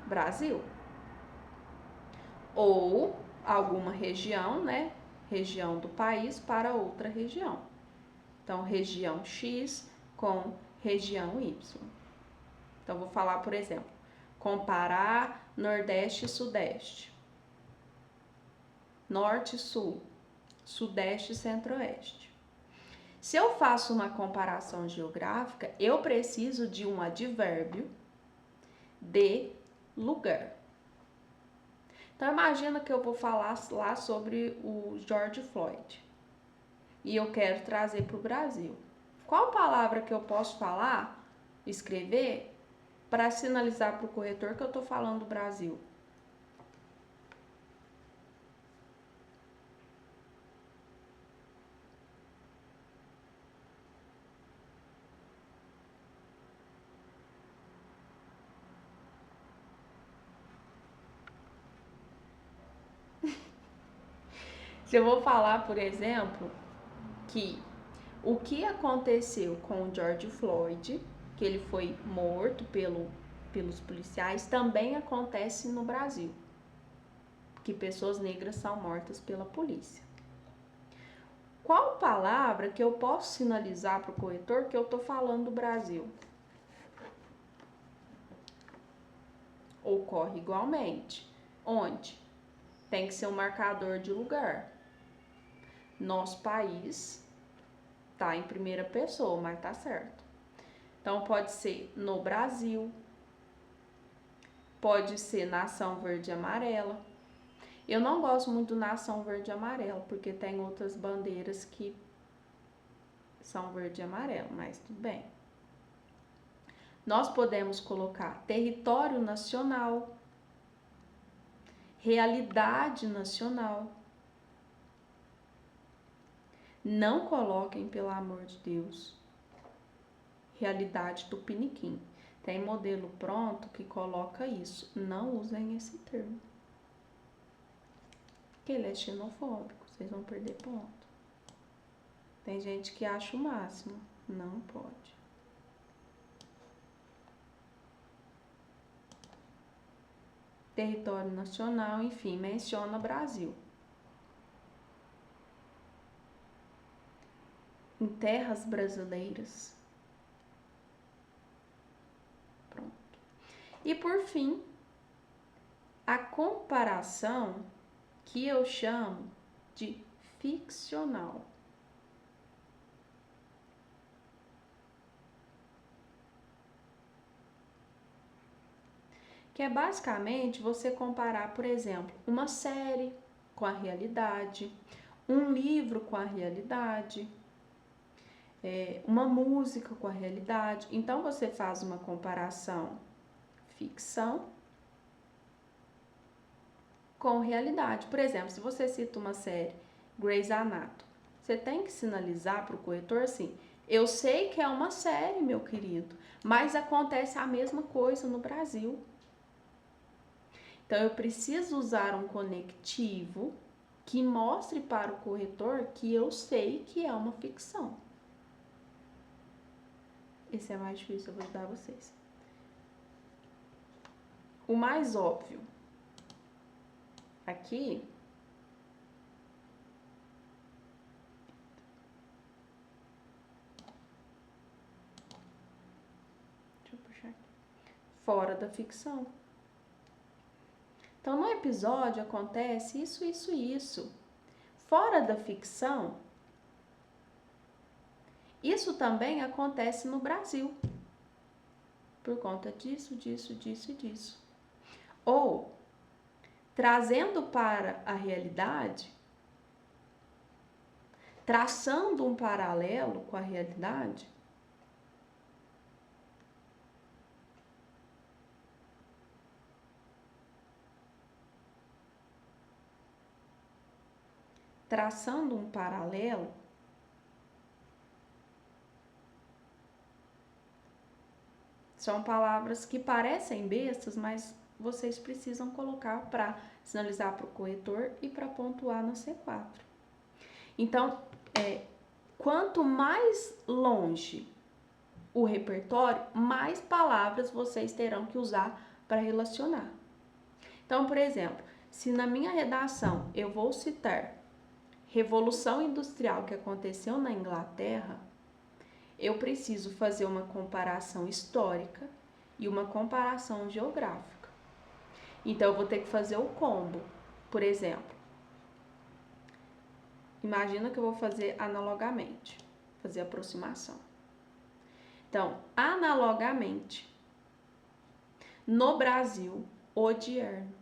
Brasil. Ou alguma região, né? Região do país para outra região. Então, região X com região Y. Então, vou falar, por exemplo, comparar Nordeste e Sudeste, Norte e Sul, Sudeste e Centro-Oeste. Se eu faço uma comparação geográfica, eu preciso de um advérbio de lugar. Então, imagina que eu vou falar lá sobre o George Floyd e eu quero trazer para o Brasil. Qual palavra que eu posso falar, escrever, para sinalizar para o corretor que eu estou falando do Brasil? Se eu vou falar, por exemplo, que o que aconteceu com o George Floyd, que ele foi morto pelos policiais, também acontece no Brasil, que pessoas negras são mortas pela polícia. Qual palavra que eu posso sinalizar para o corretor que eu estou falando do Brasil? Ocorre igualmente. Onde? Tem que ser um marcador de lugar. Nosso país tá em primeira pessoa, mas tá certo. Então, pode ser no Brasil, pode ser nação verde e amarela. Eu não gosto muito do nação verde e amarela, porque tem outras bandeiras que são verde e amarelo, mas tudo bem. Nós podemos colocar território nacional, realidade nacional. Não coloquem, pelo amor de Deus, realidade tupiniquim. Tem modelo pronto que coloca isso. Não usem esse termo. Porque ele é xenofóbico. Vocês vão perder ponto. Tem gente que acha o máximo. Não pode. Território nacional, enfim, menciona Brasil. Em terras brasileiras. Pronto. E por fim, a comparação que eu chamo de ficcional. Que é basicamente você comparar, por exemplo, uma série com a realidade, um livro com a realidade, uma música com a realidade. Então, você faz uma comparação ficção com realidade. Por exemplo, se você cita uma série Grey's Anatomy, você tem que sinalizar para o corretor assim: eu sei que é uma série, meu querido, mas acontece a mesma coisa no Brasil. Então, eu preciso usar um conectivo que mostre para o corretor que eu sei que é uma ficção. Esse é mais difícil, eu vou ajudar vocês. O mais óbvio. Aqui. Deixa eu puxar aqui. Fora da ficção. Então, no episódio acontece isso, isso e isso. Fora da ficção, isso também acontece no Brasil. Por conta disso, disso, disso e disso. Ou, trazendo para a realidade, traçando um paralelo com a realidade, são palavras que parecem bestas, mas vocês precisam colocar para sinalizar para o corretor e para pontuar no C4. Então, quanto mais longe o repertório, mais palavras vocês terão que usar para relacionar. Então, por exemplo, se na minha redação eu vou citar Revolução Industrial que aconteceu na Inglaterra, eu preciso fazer uma comparação histórica e uma comparação geográfica. Então, eu vou ter que fazer o combo. Por exemplo, imagina que eu vou fazer analogamente, fazer aproximação. Então, analogamente, no Brasil odierno,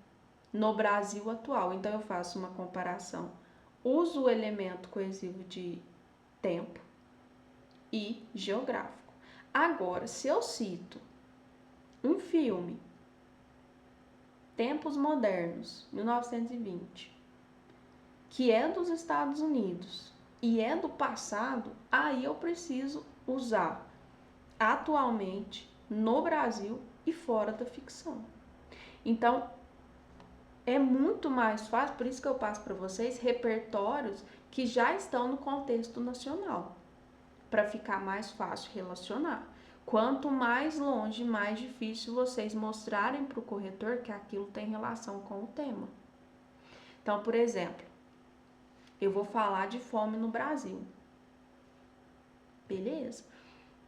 no Brasil atual. Então, eu faço uma comparação. Uso o elemento coesivo de tempo e geográfico. Agora, se eu cito um filme, Tempos Modernos, 1920, que é dos Estados Unidos e é do passado, aí eu preciso usar atualmente no Brasil e fora da ficção. Então, é muito mais fácil, por isso que eu passo para vocês repertórios que já estão no contexto nacional, para ficar mais fácil relacionar. Quanto mais longe, mais difícil vocês mostrarem para o corretor que aquilo tem relação com o tema. Então, por exemplo, eu vou falar de fome no Brasil. Beleza?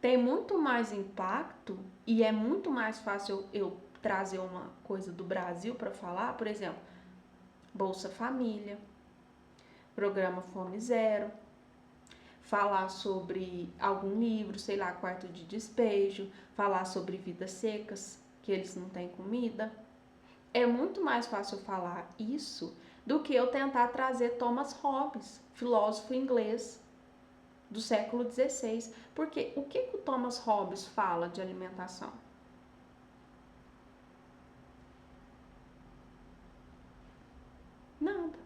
Tem muito mais impacto e é muito mais fácil eu trazer uma coisa do Brasil para falar, por exemplo, Bolsa Família, Programa Fome Zero, falar sobre algum livro, sei lá, Quarto de Despejo, falar sobre Vidas Secas, que eles não têm comida. É muito mais fácil falar isso do que eu tentar trazer Thomas Hobbes, filósofo inglês do século XVI. Porque o que o Thomas Hobbes fala de alimentação? Nada.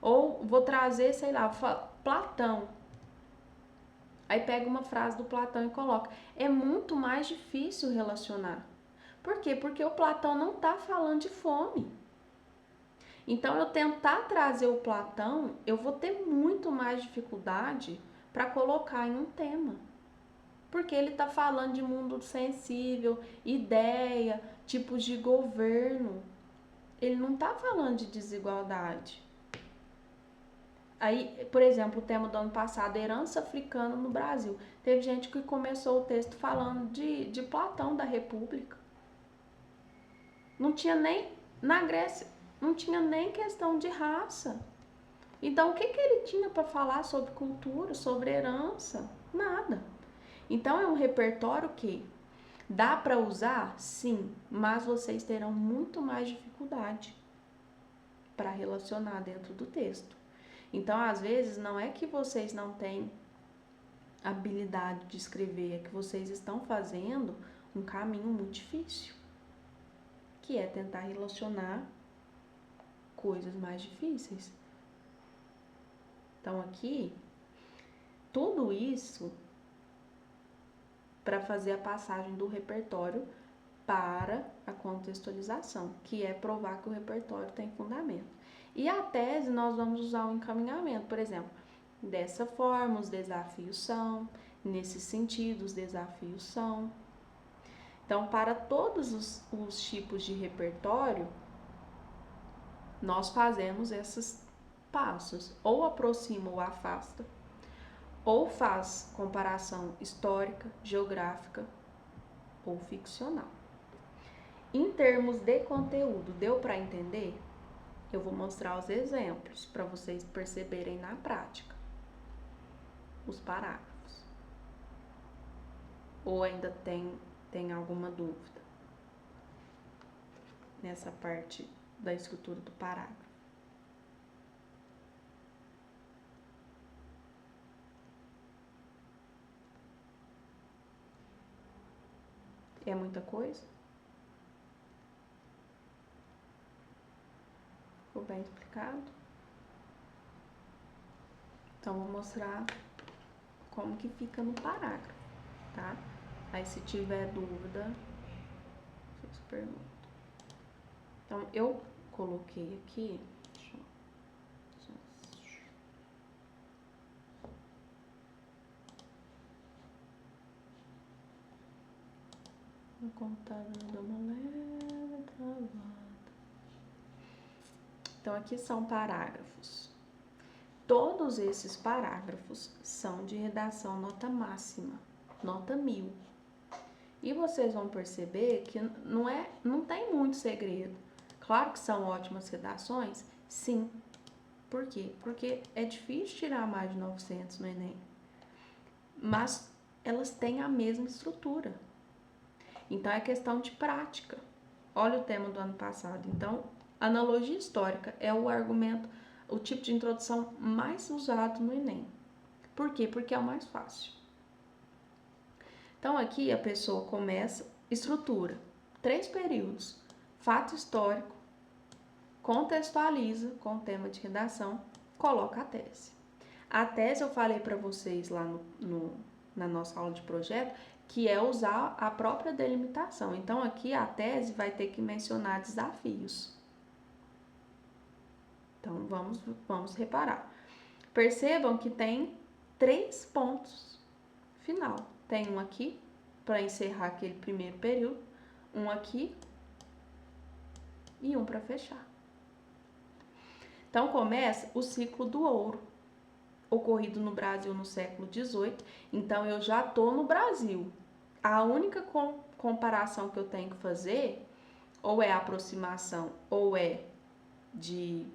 Ou vou trazer, sei lá, Platão. Aí pega uma frase do Platão e coloca. É muito mais difícil relacionar. Por quê? Porque o Platão não está falando de fome. Então, eu tentar trazer o Platão, eu vou ter muito mais dificuldade para colocar em um tema. Porque ele está falando de mundo sensível, ideia, tipos de governo. Ele não está falando de desigualdade. Aí, por exemplo, o tema do ano passado, herança africana no Brasil. Teve gente que começou o texto falando de Platão, da República. Não tinha nem, na Grécia, não tinha nem questão de raça. Então, o que ele tinha para falar sobre cultura, sobre herança? Nada. Então, é um repertório que dá para usar? Sim, mas vocês terão muito mais dificuldade para relacionar dentro do texto. Então, às vezes, não é que vocês não têm habilidade de escrever, é que vocês estão fazendo um caminho muito difícil, que é tentar relacionar coisas mais difíceis. Então, aqui, tudo isso para fazer a passagem do repertório para a contextualização, que é provar que o repertório tem fundamento. E a tese nós vamos usar o encaminhamento, por exemplo, dessa forma os desafios são, nesse sentido os desafios são. Então, para todos os tipos de repertório, nós fazemos esses passos, ou aproxima ou afasta, ou faz comparação histórica, geográfica ou ficcional. Em termos de conteúdo, deu para entender? Eu vou mostrar os exemplos para vocês perceberem na prática os parágrafos. Ou ainda tem alguma dúvida nessa parte da estrutura do parágrafo? É muita coisa? Ficou bem explicado? Então, vou mostrar como que fica no parágrafo, tá? Aí, se tiver dúvida, vocês perguntam. Então, eu coloquei aqui, o computador deu uma leve travada. Então, aqui são parágrafos. todos esses parágrafos são de redação nota máxima, nota 1000. E vocês vão perceber que não tem muito segredo. Claro que são ótimas redações, sim. Por quê? Porque é difícil tirar mais de 900 no Enem. Mas elas têm a mesma estrutura. Então, é questão de prática. Olha o tema do ano passado. Então, analogia histórica é o argumento, o tipo de introdução mais usado no Enem. Por quê? Porque é o mais fácil. Então, aqui a pessoa começa, estrutura 3 períodos: fato histórico, contextualiza com o tema de redação, coloca a tese. A tese eu falei para vocês lá na nossa aula de projeto, que é usar a própria delimitação. Então, aqui a tese vai ter que mencionar desafios. Então, vamos reparar. Percebam que tem 3 pontos final. Tem um aqui, para encerrar aquele primeiro período, um aqui e um para fechar. Então, começa o ciclo do ouro, ocorrido no Brasil no século XVIII. Então, eu já estou no Brasil. A única comparação que eu tenho que fazer, ou é aproximação, ou é de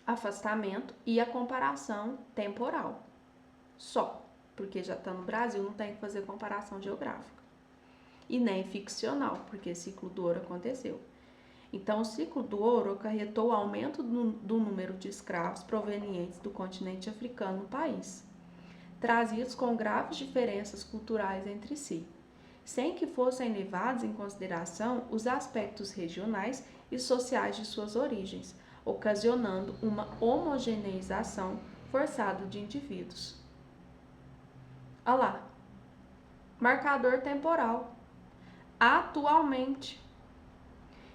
afastamento, e a comparação temporal. Só, porque já está no Brasil, não tem que fazer comparação geográfica. E nem ficcional, porque ciclo do ouro aconteceu. Então, o ciclo do ouro acarretou o aumento do número de escravos provenientes do continente africano no país, trazidos com graves diferenças culturais entre si, sem que fossem levados em consideração os aspectos regionais e sociais de suas origens, ocasionando uma homogeneização forçada de indivíduos. Olha lá, marcador temporal. Atualmente,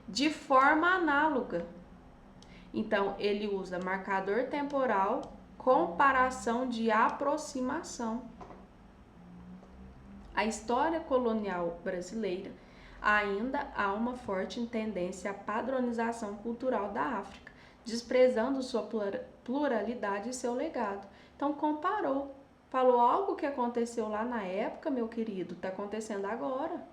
de forma análoga. Então, ele usa marcador temporal, comparação de aproximação. A história colonial brasileira ainda há uma forte tendência à padronização cultural da África, desprezando sua pluralidade e seu legado. Então, comparou. Falou algo que aconteceu lá na época, meu querido, está acontecendo agora.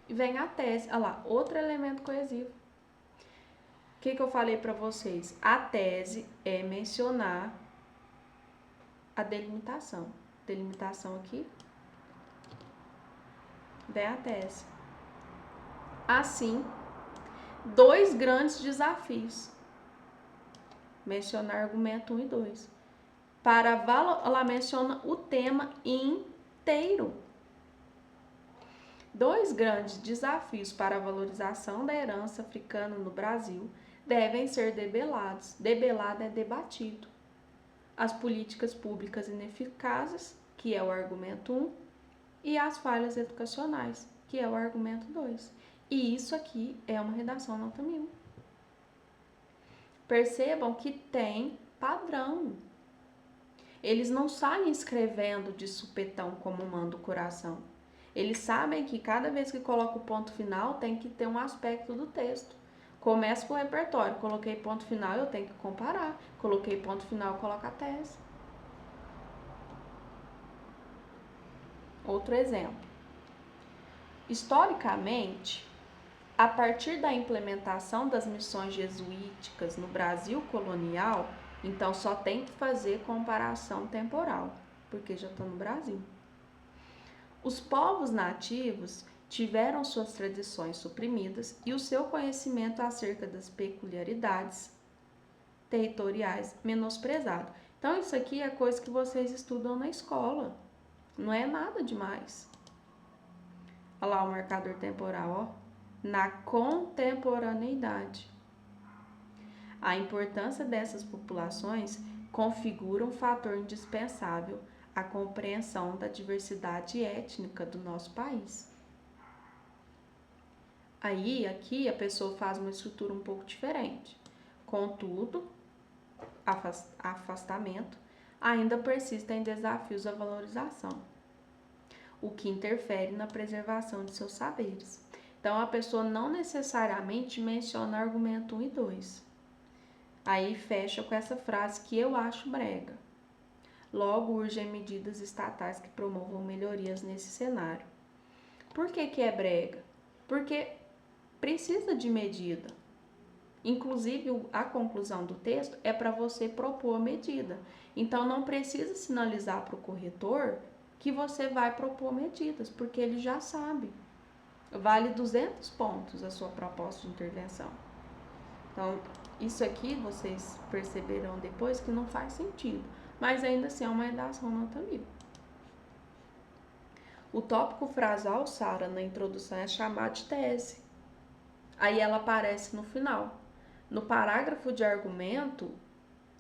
E vem a tese. Olha lá, outro elemento coesivo. O que eu falei para vocês? A tese é mencionar a delimitação. Delimitação aqui. Vem a tese. Assim, 2 grandes desafios. Mencionar argumento 1 e 2. Ela menciona o tema inteiro. 2 grandes desafios para a valorização da herança africana no Brasil devem ser debelados. Debelado é debatido. As políticas públicas ineficazes, que é o argumento 1, e as falhas educacionais, que é o argumento 2. E isso aqui é uma redação nota 1000. Percebam que tem padrão. Eles não saem escrevendo de supetão como manda o coração. Eles sabem que cada vez que coloca o ponto final, tem que ter um aspecto do texto. Começa com o repertório. Coloquei ponto final, eu tenho que comparar. Coloquei ponto final, coloco a tese. Outro exemplo. Historicamente, a partir da implementação das missões jesuíticas no Brasil colonial, então só tem que fazer comparação temporal, porque já está no Brasil. Os povos nativos tiveram suas tradições suprimidas e o seu conhecimento acerca das peculiaridades territoriais menosprezado. Então, isso aqui é coisa que vocês estudam na escola. Não é nada demais. Olha lá o marcador temporal, ó. Na contemporaneidade. A importância dessas populações configura um fator indispensável à compreensão da diversidade étnica do nosso país. Aí, aqui, a pessoa faz uma estrutura um pouco diferente. Contudo, afastamento, ainda persistem desafios à valorização, o que interfere na preservação de seus saberes. Então, a pessoa não necessariamente menciona argumento 1 e 2. Aí fecha com essa frase que eu acho brega. Logo, urgem medidas estatais que promovam melhorias nesse cenário. Por que é brega? Porque precisa de medida. Inclusive, a conclusão do texto é para você propor medida. Então, não precisa sinalizar para o corretor que você vai propor medidas, porque ele já sabe. Vale 200 pontos a sua proposta de intervenção. Então, isso aqui vocês perceberão depois que não faz sentido, mas ainda assim é uma redação nota 1000. O tópico frasal, Sara, na introdução é chamado de tese. Aí ela aparece no final. No parágrafo de argumento,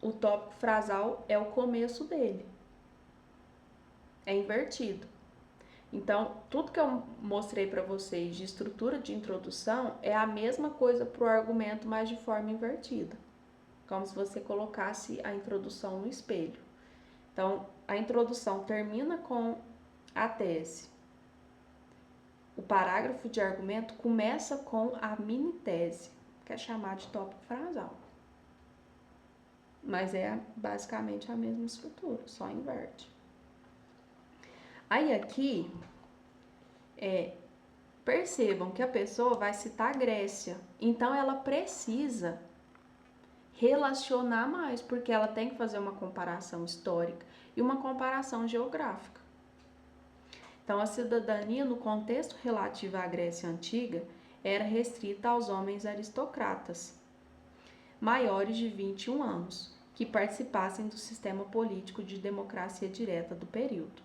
o tópico frasal é o começo dele. É invertido. Então, tudo que eu mostrei para vocês de estrutura de introdução é a mesma coisa para o argumento, mas de forma invertida. Como se você colocasse a introdução no espelho. Então, a introdução termina com a tese. O parágrafo de argumento começa com a mini tese, que é chamado de tópico frasal. Mas é basicamente a mesma estrutura, só inverte. Aí aqui, percebam que a pessoa vai citar a Grécia, então ela precisa relacionar mais, porque ela tem que fazer uma comparação histórica e uma comparação geográfica. Então, a cidadania no contexto relativo à Grécia Antiga era restrita aos homens aristocratas, maiores de 21 anos, que participassem do sistema político de democracia direta do período.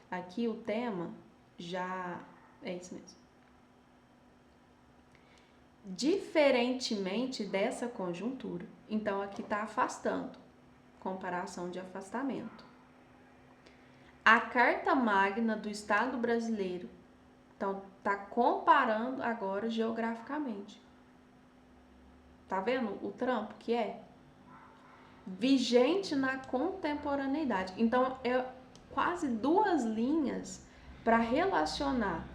Aqui o tema já é isso mesmo. Diferentemente dessa conjuntura, então aqui está afastando, comparação de afastamento. A Carta Magna do Estado Brasileiro, então está comparando agora geograficamente. Tá vendo o trampo que é? Vigente na contemporaneidade. Então, é quase 2 linhas para relacionar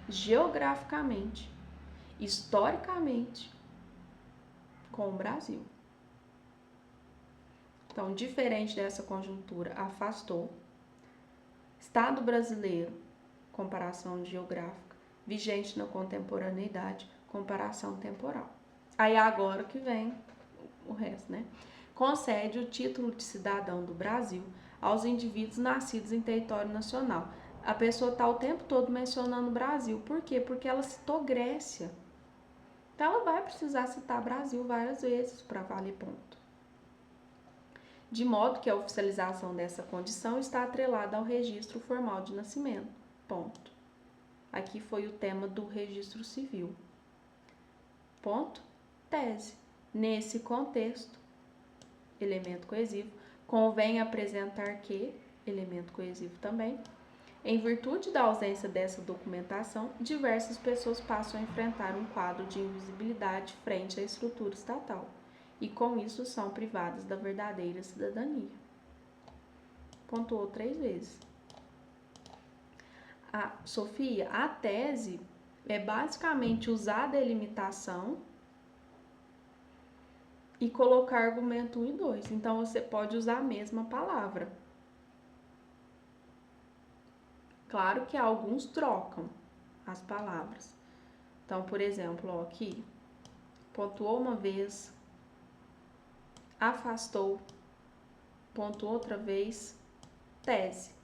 geograficamente, historicamente, com o Brasil. Então, diferente dessa conjuntura, afastou. Estado brasileiro, comparação geográfica. Vigente na contemporaneidade, comparação temporal. Aí agora que vem o resto, né? Concede o título de cidadão do Brasil aos indivíduos nascidos em território nacional. A pessoa está o tempo todo mencionando o Brasil. Por quê? Porque ela citou Grécia. Então, ela vai precisar citar Brasil várias vezes para valer ponto. De modo que a oficialização dessa condição está atrelada ao registro formal de nascimento. Ponto. Aqui foi o tema do registro civil. Ponto. Tese. Nesse contexto, elemento coesivo, convém apresentar que, elemento coesivo também, em virtude da ausência dessa documentação, diversas pessoas passam a enfrentar um quadro de invisibilidade frente à estrutura estatal e, com isso, são privadas da verdadeira cidadania. Pontuou 3 vezes. Sofia, a tese é basicamente usar a delimitação e colocar argumento 1 e 2. Então, você pode usar a mesma palavra. Claro que alguns trocam as palavras. Então, por exemplo, ó, aqui, pontuou uma vez, afastou, pontuou outra vez, tese.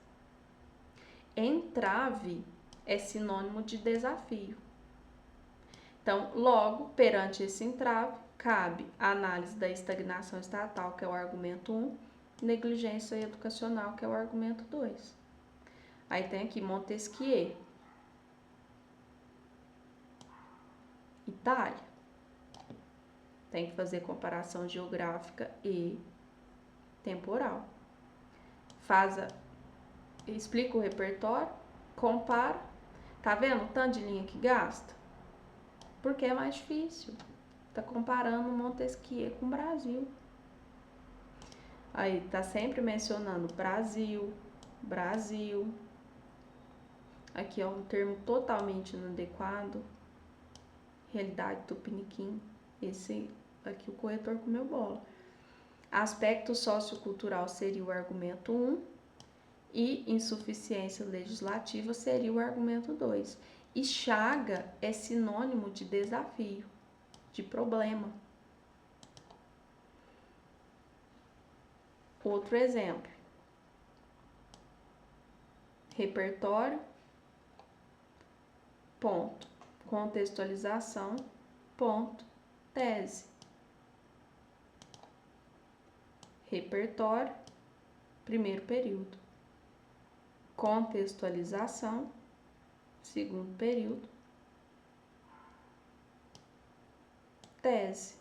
Entrave é sinônimo de desafio. Então, logo, perante esse entrave, cabe a análise da estagnação estatal, que é o argumento 1, negligência educacional, que é o argumento 2. Aí tem aqui Montesquieu, Itália. Tem que fazer comparação geográfica e temporal. Explica o repertório, compara. Tá vendo o tanto de linha que gasta? Porque é mais difícil. Tá comparando Montesquieu com o Brasil. Aí tá sempre mencionando Brasil. Aqui é um termo totalmente inadequado. Realidade tupiniquim. Esse aqui o corretor comeu bola. Aspecto sociocultural seria o argumento 1 e insuficiência legislativa seria o argumento 2. E chaga é sinônimo de desafio, de problema. Outro exemplo. Repertório, ponto. Contextualização, ponto. Tese. Repertório, primeiro período. Contextualização, segundo período. Tese.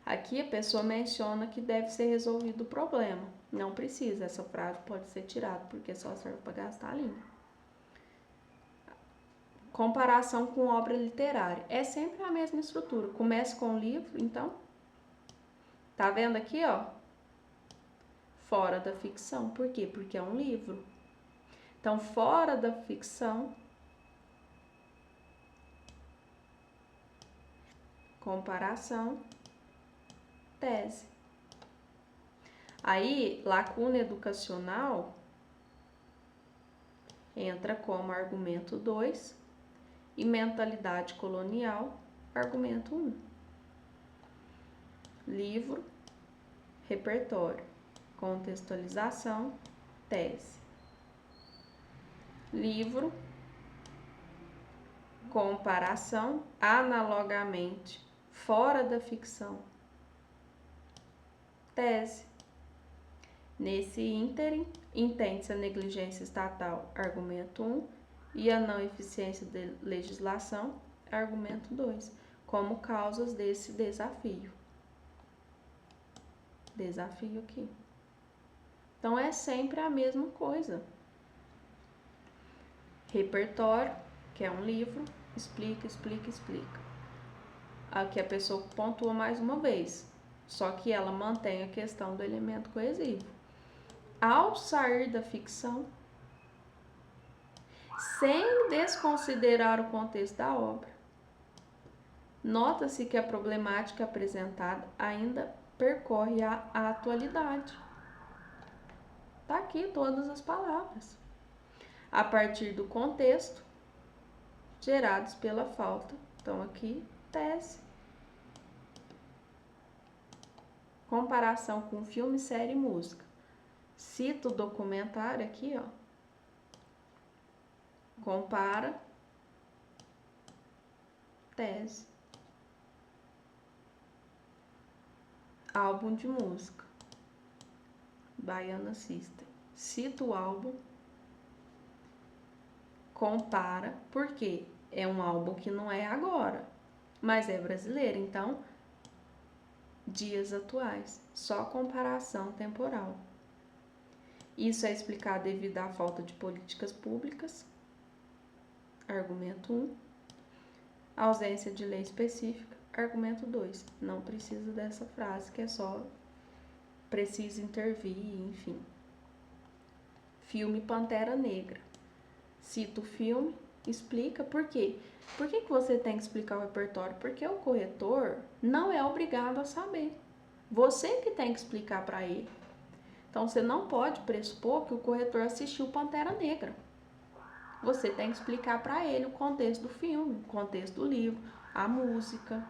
Aqui a pessoa menciona que deve ser resolvido o problema. Não precisa, essa frase pode ser tirada, porque só serve para gastar a linha. Comparação com obra literária. É sempre a mesma estrutura. Começa com o livro, então. Tá vendo aqui, ó? Fora da ficção. Por quê? Porque é um livro. Então, fora da ficção, comparação, tese. Aí, lacuna educacional entra como argumento 2 e mentalidade colonial, argumento 1. Livro, repertório, contextualização, tese. Livro, comparação, analogamente, fora da ficção, tese. Nesse ínterim, entende-se a negligência estatal, argumento 1, e a não eficiência de legislação, argumento 2, como causas desse desafio. Desafio aqui. Então, é sempre a mesma coisa. Repertório, que é um livro, explica. Aqui a pessoa pontua mais uma vez, só que ela mantém a questão do elemento coesivo. Ao sair da ficção, sem desconsiderar o contexto da obra, nota-se que a problemática apresentada ainda percorre a atualidade. Tá aqui todas as palavras. A partir do contexto gerados pela falta. Então, aqui, tese. Comparação com filme, série e música. Cita o documentário aqui, ó. Compara, tese. Álbum de música. Baiana System. Cita o álbum. Compara, porque é um álbum que não é agora, mas é brasileiro, então, dias atuais. Só comparação temporal. Isso é explicado devido à falta de políticas públicas. Argumento 1. Ausência de lei específica. Argumento 2. Não precisa dessa frase, que é só precisa intervir, enfim. Filme Pantera Negra. Cita o filme, explica por quê. Por que você tem que explicar o repertório? Porque o corretor não é obrigado a saber. Você que tem que explicar para ele. Então, você não pode pressupor que o corretor assistiu Pantera Negra. Você tem que explicar para ele o contexto do filme, o contexto do livro, a música.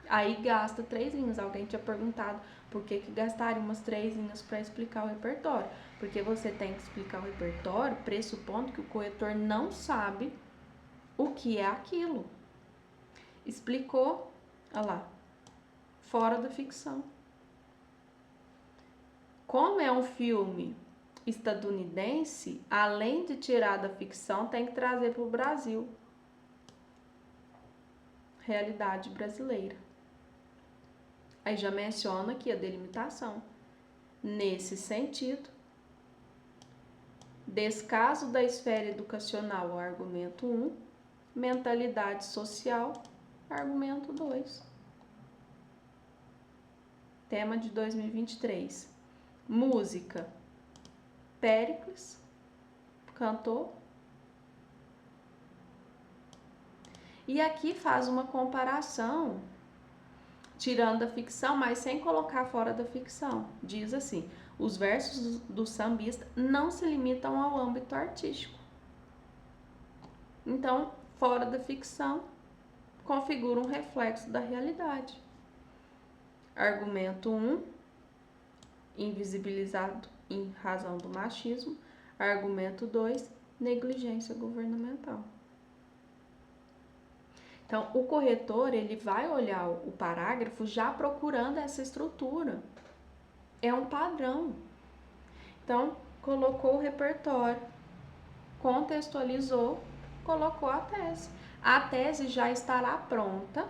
Aí gasta 3 linhas. Alguém tinha perguntado por que gastaria umas 3 linhas para explicar o repertório. Porque você tem que explicar o repertório pressupondo que o corretor não sabe o que é aquilo. Explicou, olha lá, fora da ficção. Como é um filme estadunidense, além de tirar da ficção, tem que trazer para o Brasil. Realidade brasileira. Aí já menciona aqui a delimitação. Nesse sentido, descaso da esfera educacional, argumento 1, mentalidade social, argumento 2. Tema de 2023. Música. Péricles, cantor. E aqui faz uma comparação tirando da ficção, mas sem colocar fora da ficção. Diz assim: os versos do sambista não se limitam ao âmbito artístico. Então, fora da ficção, configura um reflexo da realidade. Argumento 1, invisibilizado em razão do machismo. Argumento 2, negligência governamental. Então, o corretor, ele vai olhar o parágrafo já procurando essa estrutura. É um padrão. Então, colocou o repertório, contextualizou, colocou a tese. A tese já estará pronta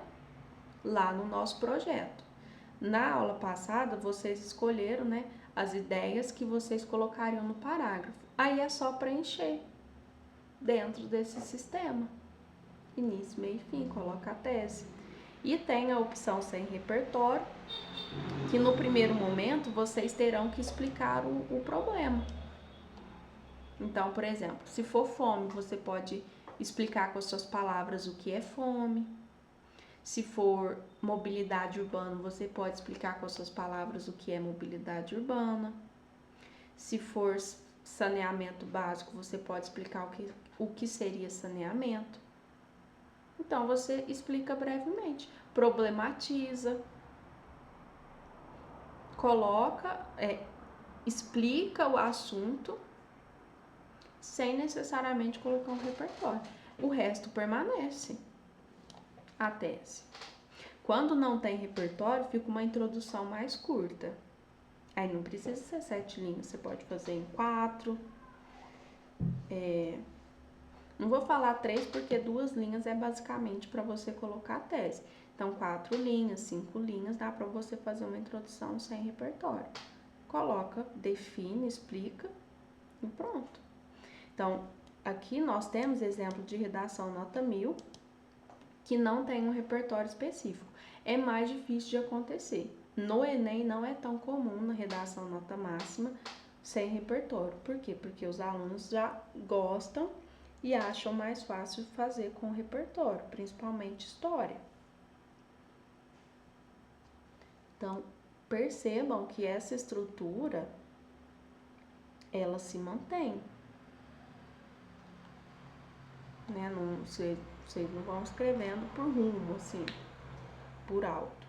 lá no nosso projeto. Na aula passada, vocês escolheram, né, as ideias que vocês colocariam no parágrafo. Aí é só preencher dentro desse sistema. Início, meio e fim, coloca a tese. E tem a opção sem repertório, que no primeiro momento vocês terão que explicar o problema. Então, por exemplo, se for fome, você pode explicar com as suas palavras o que é fome. Se for mobilidade urbana, você pode explicar com as suas palavras o que é mobilidade urbana. Se for saneamento básico, você pode explicar o que seria saneamento. Então, você explica brevemente, problematiza, explica o assunto sem necessariamente colocar um repertório. O resto permanece. A tese. Quando não tem repertório, fica uma introdução mais curta. Aí não precisa ser 7 linhas, você pode fazer em 4. Não vou falar 3 porque 2 linhas é basicamente para você colocar a tese. Então, 4 linhas, 5 linhas, dá para você fazer uma introdução sem repertório. Coloca, define, explica e pronto. Então, aqui nós temos exemplo de redação nota 1000, que não tem um repertório específico. É mais difícil de acontecer. No Enem não é tão comum na redação nota máxima sem repertório. Por quê? Porque os alunos já gostam e acham mais fácil fazer com repertório, principalmente história. Então, percebam que essa estrutura, ela se mantém. Né? Vocês não vão escrevendo por rumo, assim, por alto.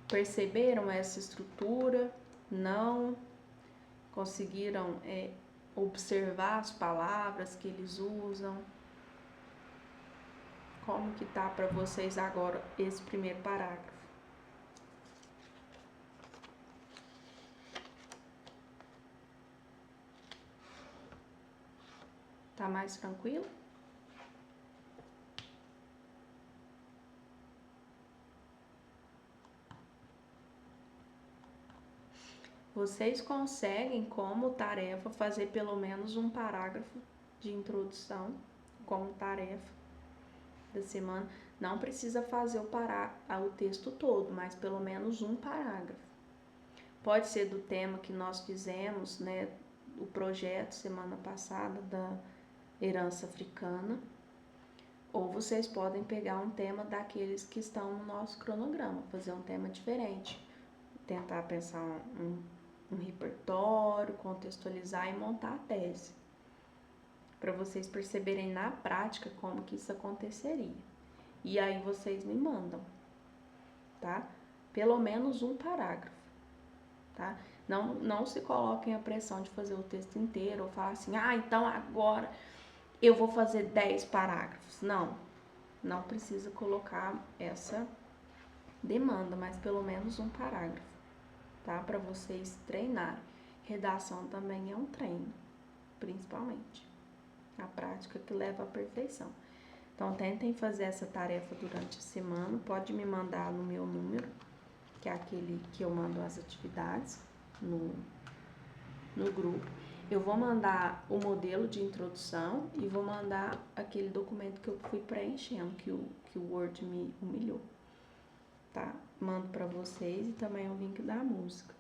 Perceberam essa estrutura? Não conseguiram observar as palavras que eles usam? Como que tá para vocês agora esse primeiro parágrafo? Tá mais tranquilo? Vocês conseguem, como tarefa, fazer pelo menos um parágrafo de introdução como tarefa da semana. Não precisa fazer o texto todo, mas pelo menos um parágrafo. Pode ser do tema que nós fizemos, né, o projeto semana passada da herança africana, ou vocês podem pegar um tema daqueles que estão no nosso cronograma, fazer um tema diferente, tentar pensar um repertório, contextualizar e montar a tese, para vocês perceberem na prática como que isso aconteceria. E aí vocês me mandam, tá? Pelo menos um parágrafo, tá? Não se coloquem a pressão de fazer o texto inteiro ou falar assim, então agora eu vou fazer 10 parágrafos. Não precisa colocar essa demanda, mas pelo menos um parágrafo, tá? Para vocês treinarem. Redação também é um treino, principalmente. A prática que leva à perfeição. Então, tentem fazer essa tarefa durante a semana. Pode me mandar no meu número, que é aquele que eu mando as atividades no grupo. Eu vou mandar o modelo de introdução e vou mandar aquele documento que eu fui preenchendo, que o Word me humilhou, tá? Mando para vocês e também o link da música.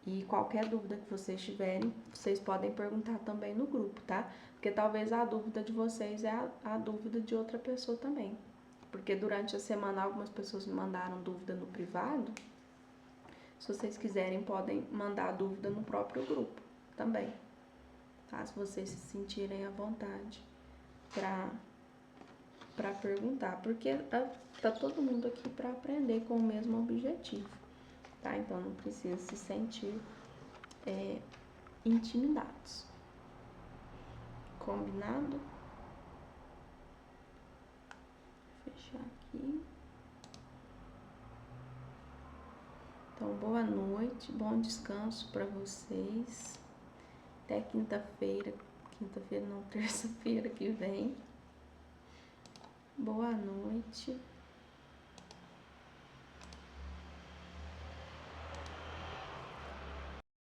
E qualquer dúvida que vocês tiverem, vocês podem perguntar também no grupo, tá? Porque talvez a dúvida de vocês é a dúvida de outra pessoa também. porque durante a semana algumas pessoas me mandaram dúvida no privado. Se vocês quiserem, podem mandar dúvida no próprio grupo também, tá? Se vocês se sentirem à vontade para perguntar, porque tá todo mundo aqui para aprender com o mesmo objetivo, tá? Então não precisa se sentir intimidados. Combinado? Vou fechar aqui. Então, boa noite, bom descanso para vocês. Até quinta-feira não, terça-feira que vem. Boa noite.